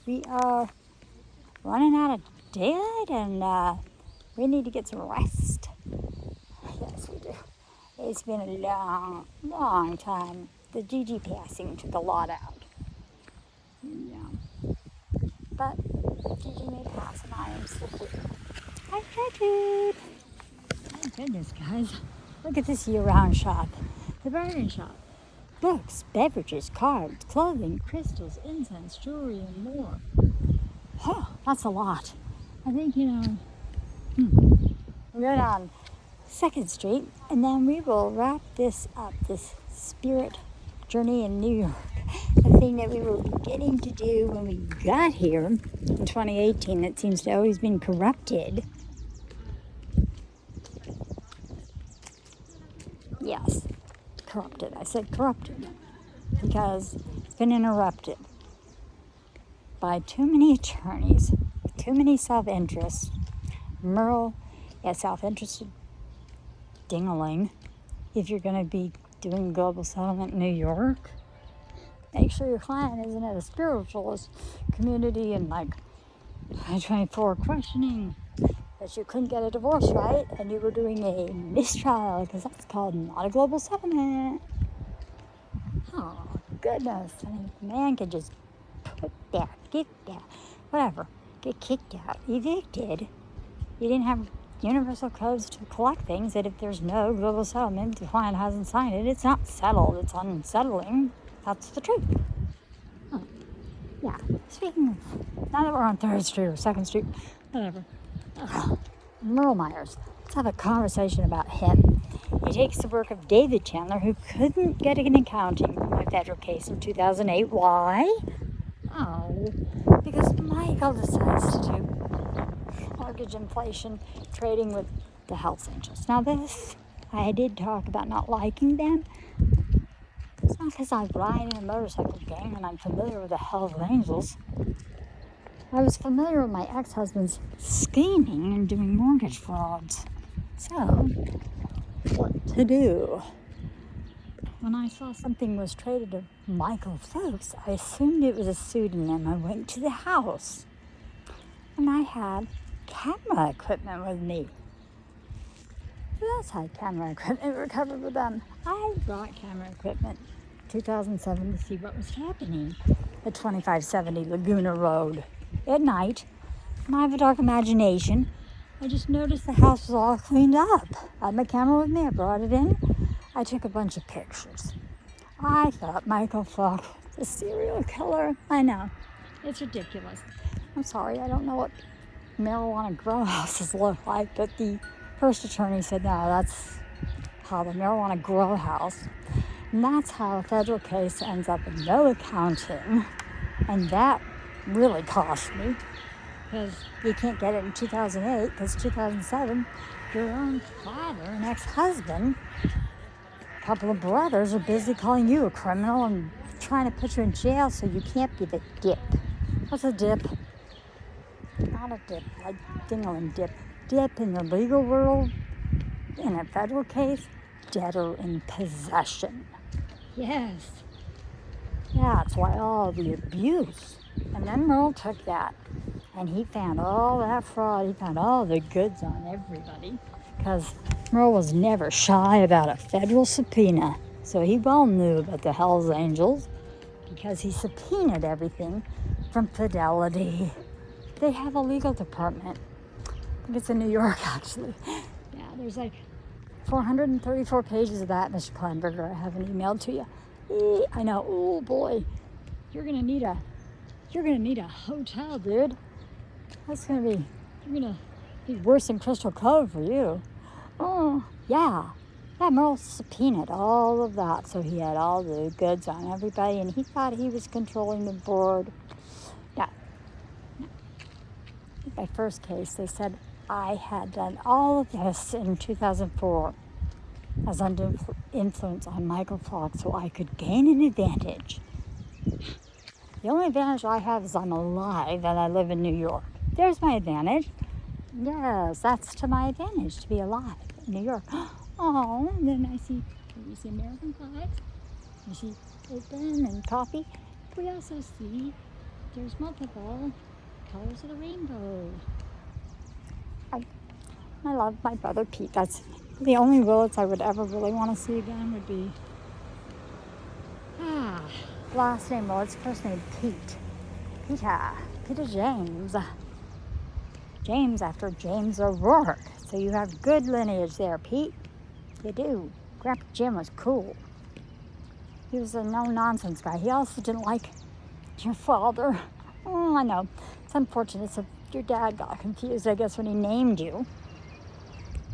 We are running out of daylight and we need to get some rest. Yes, we do. It's been a long, long time. The GG passing took a lot out. Yeah. But GG may pass and I am still here. I'm excited. My goodness, guys. Look at this year-round shop. The Bargain Shop. Books, beverages, cards, clothing, crystals, incense, jewelry, and more. Huh, that's a lot. I think, we'll go down 2nd Street, and then we will wrap this up, this spirit journey in New York. The thing that we were beginning to do when we got here in 2018 that seems to always been corrupted. Yes, corrupted. I said corrupted because it's been interrupted by too many attorneys, too many self-interests. Merle, self-interested ding-a-ling. If you're going to be doing global settlement in New York, make sure your client isn't at a spiritualist community and like 24 questioning that you couldn't get a divorce right and you were doing a mistrial because that's called not a global settlement. Oh, goodness. I mean, the man could just put that, get that, whatever, get kicked out, evicted. You didn't have universal codes to collect things that if there's no global settlement, the client hasn't signed it, it's not settled, it's unsettling. That's the truth. Oh, yeah. Speaking of, now that we're on 3rd Street or 2nd Street, whatever. Merle Myers. Let's have a conversation about him. He takes the work of David Chandler, who couldn't get an accounting from a federal case in 2008. Why? Oh, because Michael decides to do mortgage inflation trading with the Hells Angels. Now this, I did talk about not liking them. It's not because I ride in a motorcycle gang and I'm familiar with the Hells Angels. I was familiar with my ex-husband's scheming and doing mortgage frauds. So, what to do? When I saw something was traded to Michael Phelps, I assumed it was a pseudonym. I went to the house, and I had camera equipment with me. Who else had camera equipment recovered with them? I brought camera equipment 2007 to see what was happening at 2570 Laguna Road at night. And I have a dark imagination. I just noticed the house was all cleaned up. I had my camera with me. I brought it in. I took a bunch of pictures. I thought Michael Falk was a serial killer. I know. It's ridiculous. I'm sorry. I don't know what marijuana grow houses look like, but the first attorney said, no, that's how the marijuana grow house. And that's how a federal case ends up with no accounting. And that really cost me, because you can't get it in 2008, because 2007, your own father and ex-husband, a couple of brothers, are busy calling you a criminal and trying to put you in jail so you can't be the dip. What's a dip? Not a dip, like dingling dip. Dip in the legal world, in a federal case, debtor in possession. Yes. That's why all the abuse. And then Merle took that, and he found all that fraud. He found all the goods on everybody, because Merle was never shy about a federal subpoena. So he well knew about the Hells Angels, because he subpoenaed everything from Fidelity. They have a legal department. I think it's in New York, actually. Yeah, there's like 434 pages of that, Mr. Kleinberger. I haven't emailed to you. I know. Oh boy, you're gonna need a hotel, dude. You're gonna be worse than Crystal Cove for you. Oh yeah. Merle subpoenaed all of that, so he had all the goods on everybody, and he thought he was controlling the board. Yeah. In my first case, they said I had done all of this in 2004 as under influence on Michael Falk so I could gain an advantage. The only advantage I have is I'm alive and I live in New York. There's my advantage. Yes, that's to my advantage, to be alive in New York. Oh, and then you see American flags. You see open and coffee. We also see there's multiple colors of the rainbow. I love my brother Pete. That's the only Willits I would ever really want to see again would be last name Willits, first name Pete. Peter James. James after James O'Rourke. So you have good lineage there, Pete. You do. Grandpa Jim was cool. He was a no-nonsense guy. He also didn't like your father. Oh, I know. It's unfortunate. So your dad got confused, I guess, when he named you.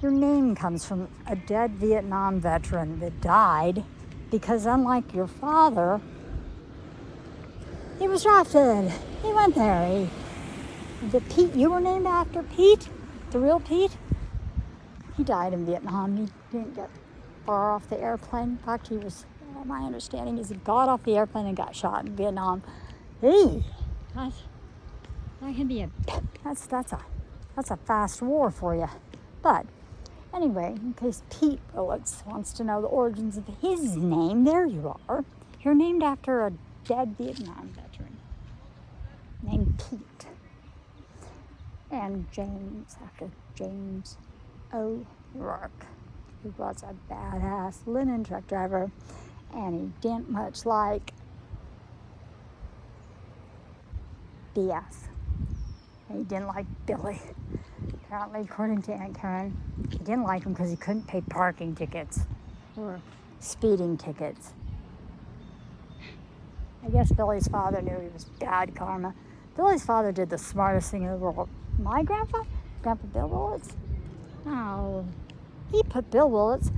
Your name comes from a dead Vietnam veteran that died because, unlike your father, he was drafted. He went there. Pete, you were named after Pete? The real Pete? He died in Vietnam. He didn't get far off the airplane. In fact, my understanding is he got off the airplane and got shot in Vietnam. Hey, that can be that's a fast war for you. But anyway, in case Pete Willits wants to know the origins of his name, there you are. You're named after a dead Vietnam veteran named Pete. And James after James O'Rourke, who was a badass linen truck driver, and he didn't much like BS. And he didn't like Billy. Apparently, according to Aunt Karen, he didn't like him because he couldn't pay parking tickets or speeding tickets. I guess Billy's father knew he was bad karma. Billy's father did the smartest thing in the world. My Grandpa Bill Willits, he put Bill Willits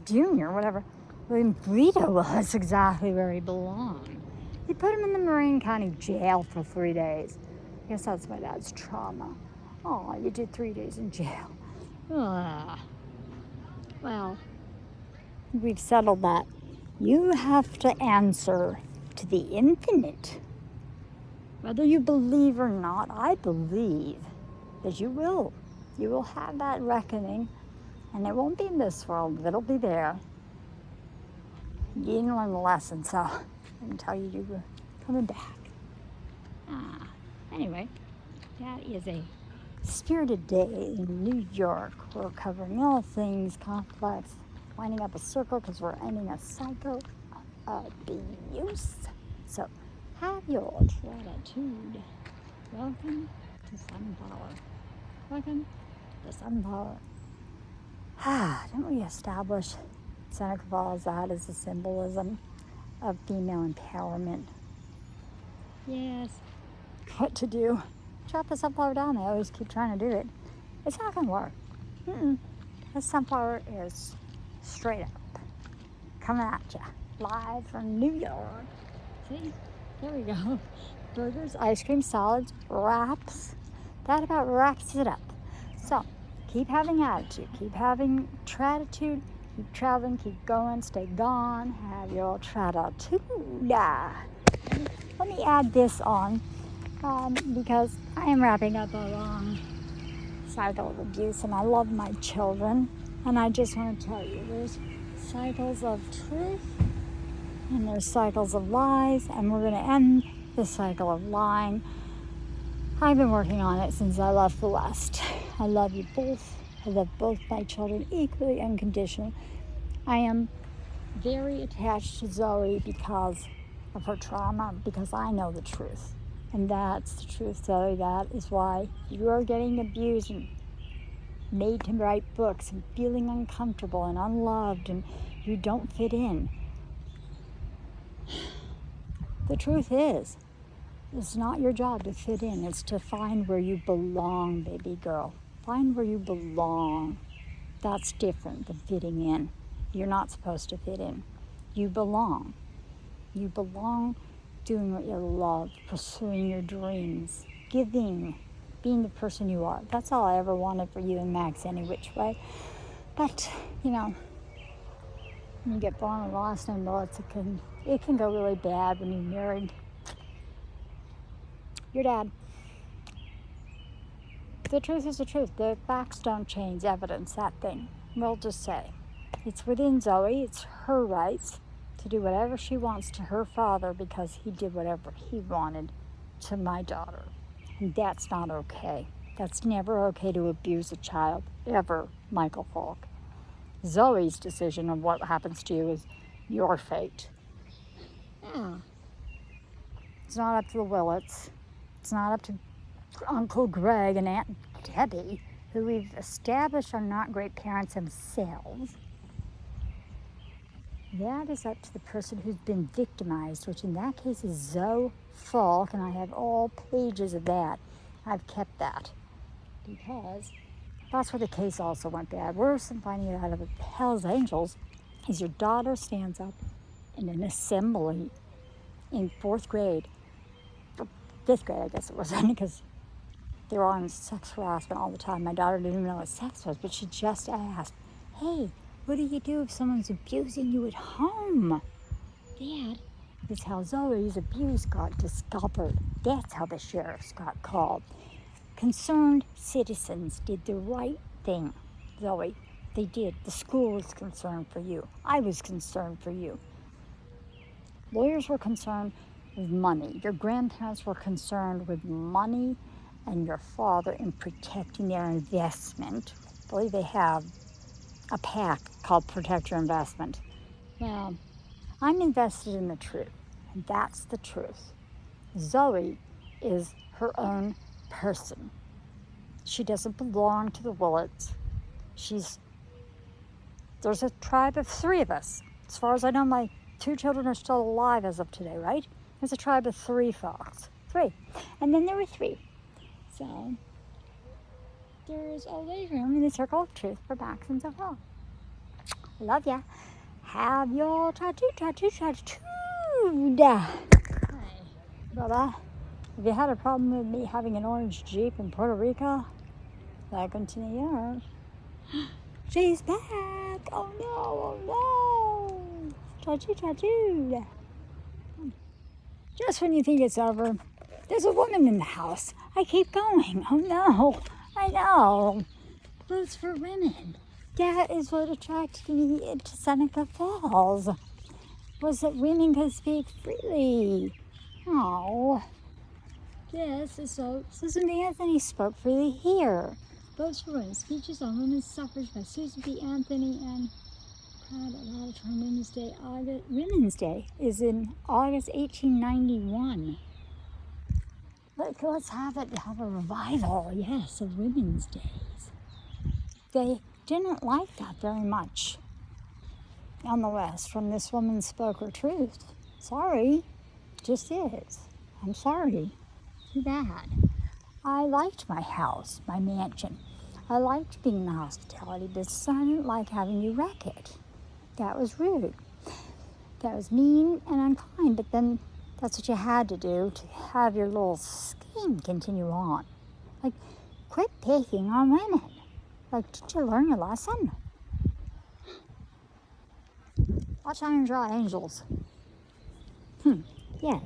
Jr., whatever, in Vito Willits exactly where he belonged. He put him in the Marin County jail for 3 days. I guess that's my dad's trauma. Oh, you did 3 days in jail. Well, we've settled that. You have to answer to the infinite. Whether you believe or not, I believe that you will. You will have that reckoning, and it won't be in this world, but it'll be there. You didn't learn the lesson, so I didn't tell you you were coming back. Anyway, that is a spirited day in New York. We're covering all things complex, winding up a circle because we're ending a cycle of abuse. So, have your gratitude. Welcome to Sunpower. Welcome to Sunpower. Didn't we establish Seneca Falls that as a symbolism of female empowerment? Yes. What to do? Chop the sunflower down. They always keep trying to do it. It's not going to work. The sunflower is straight up coming at you, live from New York. See? There we go. Burgers, ice cream, salads, wraps. That about wraps it up. So, keep having attitude. Keep having gratitude. Keep traveling. Keep going. Stay gone. Have your gratitude. Let me add this on because I am wrapping up a long cycle of abuse, and I love my children. And I just want to tell you, there's cycles of truth and there's cycles of lies, and we're going to end the cycle of lying. I've been working on it since I left the West. I love you both. I love both my children equally, unconditionally. I am very attached to Zoe because of her trauma, because I know the truth. And that's the truth, Zoe. That is why you are getting abused and made to write books and feeling uncomfortable and unloved and you don't fit in. The truth is, it's not your job to fit in. It's to find where you belong, baby girl. Find where you belong. That's different than fitting in. You're not supposed to fit in. You belong. You belong doing what you love, pursuing your dreams, giving, being the person you are. That's all I ever wanted for you and Max any which way. But, when you get born with last name bullets, it can go really bad when you married your dad. The truth is the truth. The facts don't change evidence, that thing. We'll just say. It's within Zoe. It's her rights to do whatever she wants to her father because he did whatever he wanted to my daughter. And that's not okay. That's never okay to abuse a child, ever, Michael Falk. Zoe's decision of what happens to you is your fate. It's not up to the Willets. It's not up to Uncle Greg and Aunt Debbie, who we've established are not great parents themselves. That is up to the person who's been victimized, which in that case is Zoe Falk, and I have all pages of that. I've kept that because that's where the case also went bad. Worse than finding it out of the Hells Angels is your daughter stands up in an assembly in 4th grade, or 5th grade I guess it was, because they were on sex harassment all the time. My daughter didn't even know what sex was, but she just asked, hey, what do you do if someone's abusing you at home? Dad, that's how Zoe's abuse got discovered. That's how the sheriffs got called. Concerned citizens did the right thing, Zoe. They did. The school was concerned for you. I was concerned for you. Lawyers were concerned with money. Your grandparents were concerned with money and your father in protecting their investment. I believe they have a PAC called Protect Your Investment. Well, I'm invested in the truth, and that's the truth. Zoe is her own person. She doesn't belong to the Willets. There's a tribe of 3 of us. As far as I know, my 2 children are still alive as of today, right? There's a tribe of 3 folks. 3. And then there were 3. So there's always room in the circle of truth for Max and Zoe. Love ya. Have your tattoo. Hi, brother. Have you had a problem with me having an orange Jeep in Puerto Rico? Welcome to New York. She's back. Oh no. Tattoo. Just when you think it's over, there's a woman in the house. I keep going. Oh no. I know. Boots for women. That is what attracted me to Seneca Falls. was that women could speak freely. Oh, yes, so Susan B. Anthony spoke freely here. Votes for Women, Speeches on Women's Suffrage by Susan B. Anthony and Crowd Allowed on Women's Day. Women's Day is in August 1891. Let's have a revival, yes, of Women's Days. They didn't like that very much on the West when this woman spoke her truth. Sorry, just is. I'm sorry. Too bad. I liked my house, my mansion. I liked being in the hospitality business. I didn't like having you wreck it. That was rude. That was mean and unkind, but then that's what you had to do to have your little scheme continue on. Like, quit picking on women. Like, did you learn your lesson? Watch Iron Draw Angels. Yes.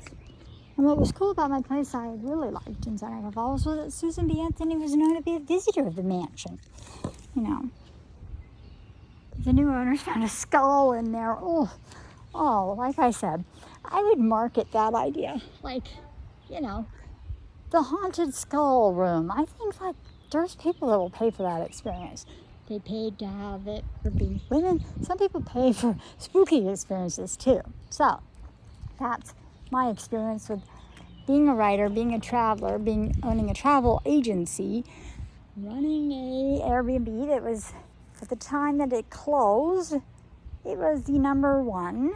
And what was cool about my place I really liked in Niagara Falls was that Susan B. Anthony was known to be a visitor of the mansion. You know, the new owners found a skull in there. Oh, like I said, I would market that idea. Like, you know, the haunted skull room. I think, like, there's people that will pay for that experience. They paid to have it for being women. Some people pay for spooky experiences too. So, that's my experience with being a writer, being a traveler, owning a travel agency, running a Airbnb that was, at the time that it closed, it was the number one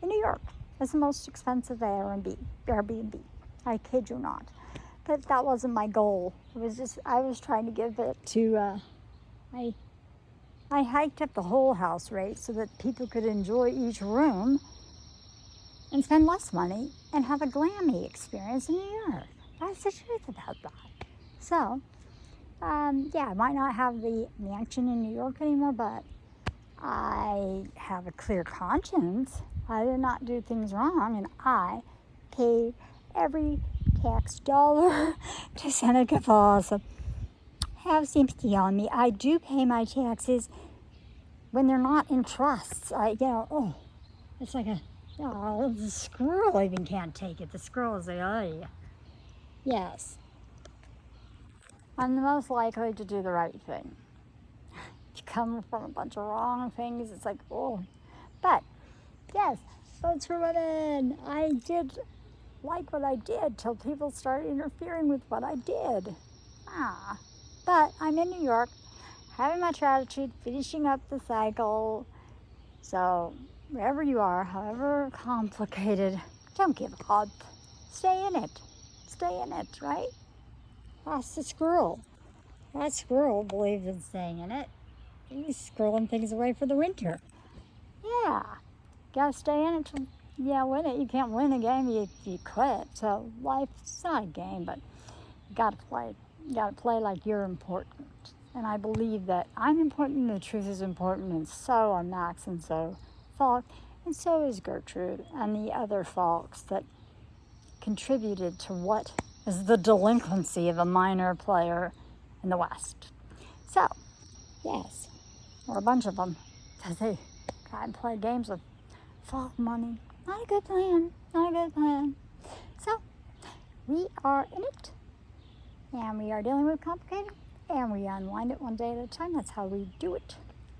in New York. It's the most expensive Airbnb. I kid you not. But that wasn't my goal. It was just, I was trying to give it to, I hiked up the whole house rate so that people could enjoy each room and spend less money and have a glammy experience in New York. That's the truth about that. So, I might not have the mansion in New York anymore, but I have a clear conscience. I did not do things wrong, and I paid every tax dollar to Seneca Falls. So have sympathy on me. I do pay my taxes when they're not in trusts. It's like the squirrel even can't take it. The squirrel is like, oh, yes. I'm the most likely to do the right thing. You come from a bunch of wrong things, it's like, But, yes, votes for women. I did like what I did till people started interfering with what I did. But I'm in New York, having my gratitude, finishing up the cycle. So, wherever you are, however complicated, don't give up. Stay in it. Stay in it, right? That's the squirrel. That squirrel believes in staying in it. He's squirreling things away for the winter. Yeah. Gotta stay in it till win it. You can't win a game if you quit. So life's not a game, but you gotta play. You gotta play like you're important. And I believe that I'm important, and the truth is important, and so are Max and so Falk, and so is Gertrude, and the other folks that contributed to what is the delinquency of a minor player in the West. So, yes, or a bunch of them, because they try and play games with Falk money. Not a good plan. Not a good plan. So, we are in it, and we are dealing with complicated, and we unwind it one day at a time. That's how we do it.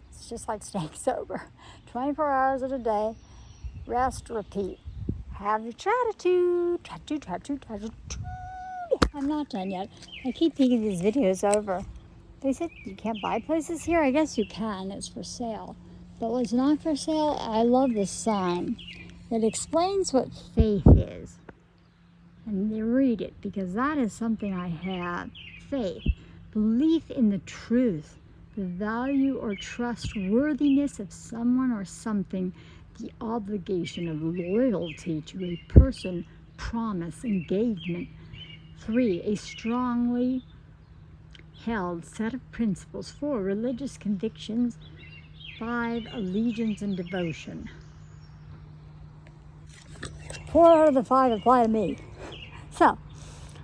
It's just like staying sober. 24 hours of a day, rest, repeat. Have your gratitude. I'm not done yet. I keep thinking these videos over. They said you can't buy places here. I guess you can. It's for sale. But what's not for sale, I love this sign. It explains what faith is. And they read it, because that is something I have. Faith. Belief in the truth. The value or trustworthiness of someone or something. The obligation of loyalty to a person, promise, engagement. 3, a strongly held set of principles. 4, religious convictions. 5, allegiance and devotion. 4 out of the 5 apply to me. So,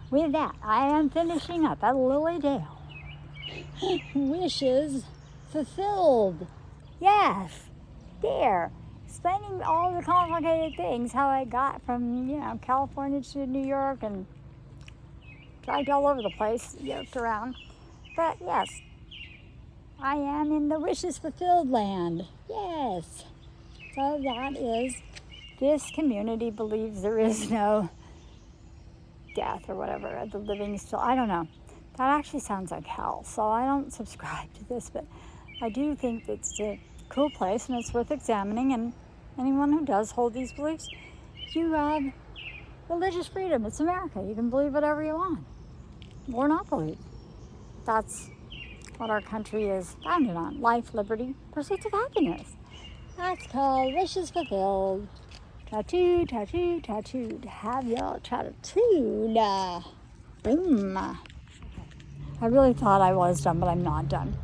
with that, I am finishing up at Lily Dale. Wishes fulfilled. Yes, there. explaining all the complicated things, how I got from, California to New York and dragged all over the place, yoked around. But yes, I am in the wishes fulfilled land. Yes. So that is, this community believes there is no death or whatever, the living still, I don't know. That actually sounds like hell. So I don't subscribe to this, but I do think it's a cool place and it's worth examining. And anyone who does hold these beliefs, you have religious freedom. It's America. You can believe whatever you want or not believe. That's what our country is founded on: life, liberty, pursuits of happiness. That's called wishes fulfilled. Tattoo, tattoo, tattooed. Have y'all tattooed? Boom. I really thought I was done, but I'm not done.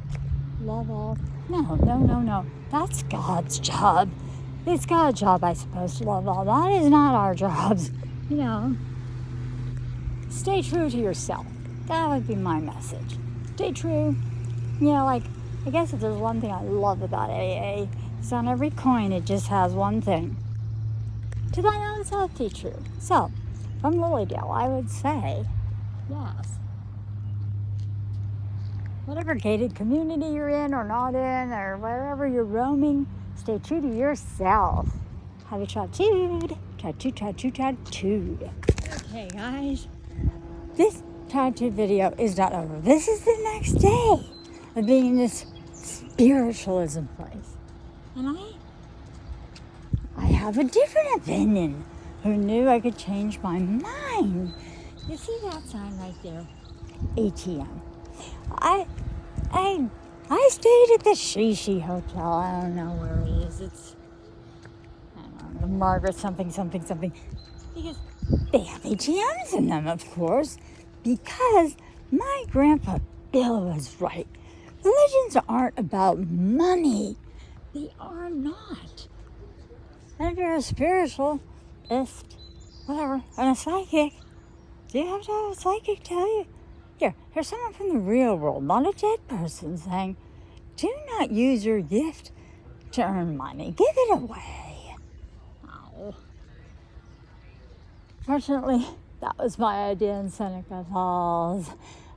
Love all. No. That's God's job. It's God's job, I suppose, to love all. That is not our jobs. Stay true to yourself. That would be my message. Stay true. I guess if there's one thing I love about AA, it's on every coin it just has one thing. To thine own self be true. So, from Lilydale, I would say, yes. Whatever gated community you're in or not in, or wherever you're roaming, stay true to yourself. Have you tattooed? Tattooed. Okay, guys. This tattoo video is not over. This is the next day of being in this spiritualism place. And I have a different opinion. Who knew I could change my mind? You see that sign right there? ATM. I stayed at the Shishi Hotel. I don't know where it is. It's, I don't know, the Margaret something. Because they have ATMs in them, of course. Because my grandpa Bill was right. Religions aren't about money. They are not. And if you're a spiritualist, whatever, and a psychic, do you have to have a psychic tell you? Here's someone from the real world, not a dead person, saying, do not use your gift to earn money. Give it away. Oh. Fortunately, that was my idea in Seneca Falls.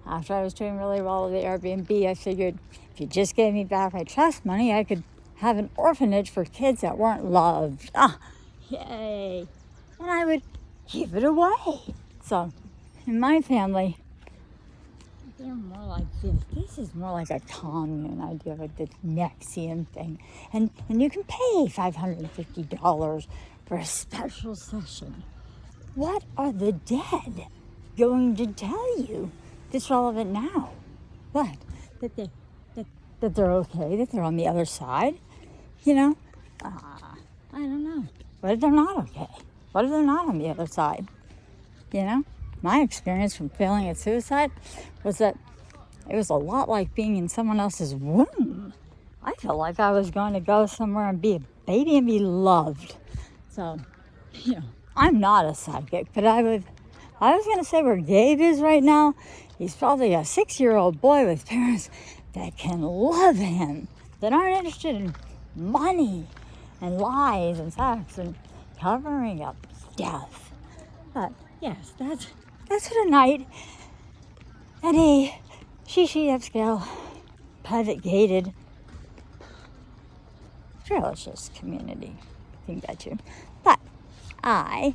After I was doing really well with the Airbnb, I figured if you just gave me back my trust money, I could have an orphanage for kids that weren't loved. Yay. And I would give it away. So, in my family, they're more like this. This is more like a commune idea, like the NXIVM thing. And you can pay $550 for a special session. What are the dead going to tell you that's relevant now? What? That they're okay, that they're on the other side? I don't know. What if they're not okay? What if they're not on the other side? My experience from failing at suicide was that it was a lot like being in someone else's womb. I felt like I was going to go somewhere and be a baby and be loved. So, I'm not a psychic, but I was going to say where Gabe is right now, he's probably a 6-year-old boy with parents that can love him, that aren't interested in money and lies and sex and covering up death. But yes, that's what a night at a Shishi upscale, private gated, religious community can get you. But I'm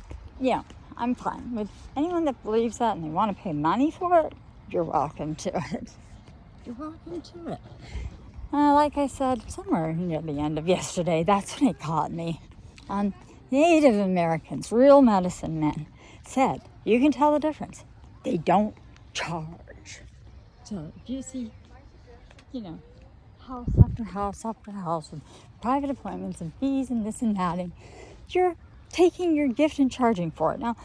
fine with anyone that believes that and they want to pay money for it. You're welcome to it. You're welcome to it. Like I said, somewhere near the end of yesterday, that's when it caught me. Native Americans, real medicine men, said, you can tell the difference. They don't charge. So if you see, house after house after house with private appointments and fees and this and that, and you're taking your gift and charging for it. Now,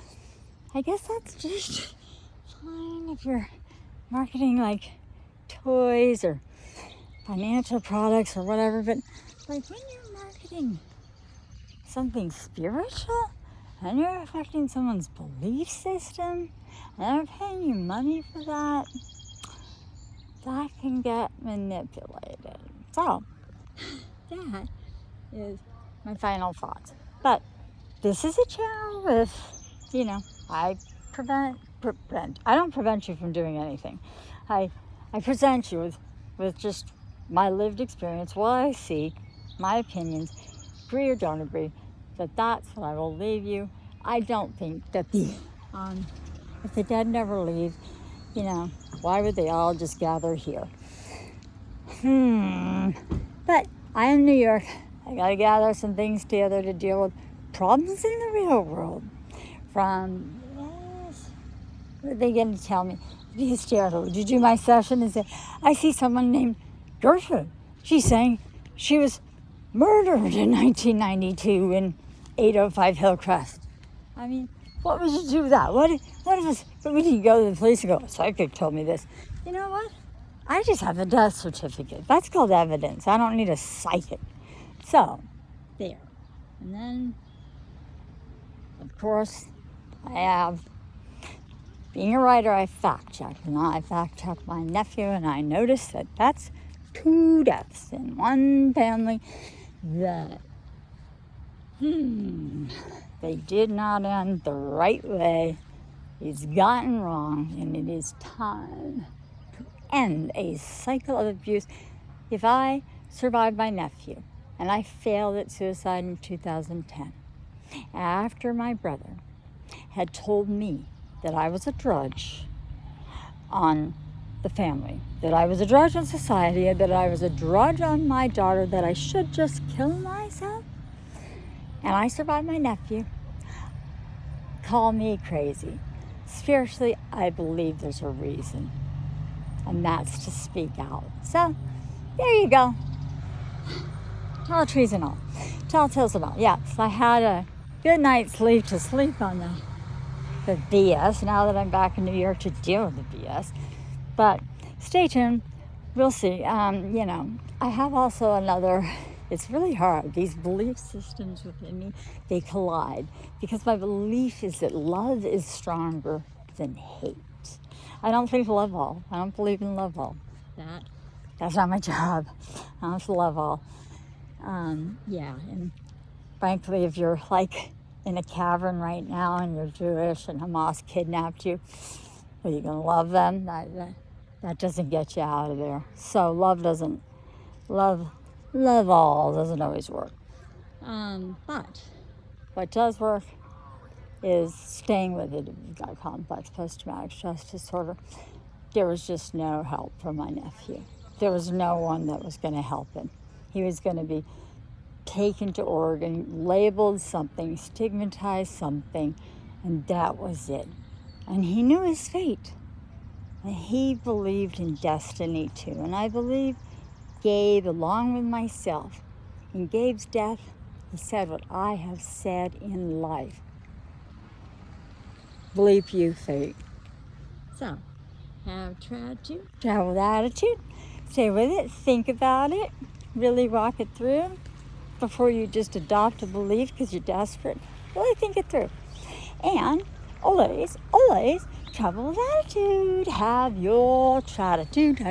I guess that's just fine if you're marketing like toys or financial products or whatever, but like when you're marketing something spiritual and you're affecting someone's belief system and they're paying you money for that can get manipulated. So that is my final thoughts. But this is a channel with, I don't prevent you from doing anything. I present you with just my lived experience, what I see, my opinions, agree or don't agree, but that's what I will leave you. I don't think that if the dead never leave, why would they all just gather here? But I am New York. I gotta gather some things together to deal with problems in the real world. What are they going to tell me? Hysterical. Did you do my session? And say, I see someone named Gertrude. She's saying she was murdered in 1992 in 805 Hillcrest. I mean, what would you do with that? What if we didn't go to the police and go, a psychic told me this? You know what? I just have a death certificate. That's called evidence. I don't need a psychic. So, there. And then, of course, being a writer, I fact-checked. And I fact-checked my nephew, and I noticed that that's 2 deaths in one family that, they did not end the right way. It's gotten wrong, and it is time to end a cycle of abuse. If I survived my nephew, and I failed at suicide in 2010, after my brother had told me that I was a drudge on the family, that I was a drudge on society, that I was a drudge on my daughter, that I should just kill myself, and I survived my nephew, call me crazy. Spiritually, I believe there's a reason, and that's to speak out. So, there you go. Tall trees and all. Tall tales and all. Yes, I had a good night's sleep to sleep on the BS now that I'm back in New York to deal with the BS. But stay tuned. We'll see. I have also another, it's really hard. These belief systems within me, they collide. Because my belief is that love is stronger than hate. I don't think love all. I don't believe in love all. That's not my job. I don't love all. And frankly, if you're like in a cavern right now and you're Jewish and Hamas kidnapped you, are you going to love them? That doesn't get you out of there. So love all doesn't always work. But what does work is staying with it. If you've got complex post-traumatic stress disorder, there was just no help for my nephew. There was no one that was going to help him. He was going to be taken to Oregon, labeled something, stigmatized something, and that was it. And he knew his fate. And he believed in destiny too. And I believe Gabe, along with myself, in Gabe's death, he said what I have said in life. Bleep you, fate. So, have attitude, travel with attitude, stay with it, think about it, really walk it through before you just adopt a belief because you're desperate. Really think it through. And always travel with attitude. Have your attitude.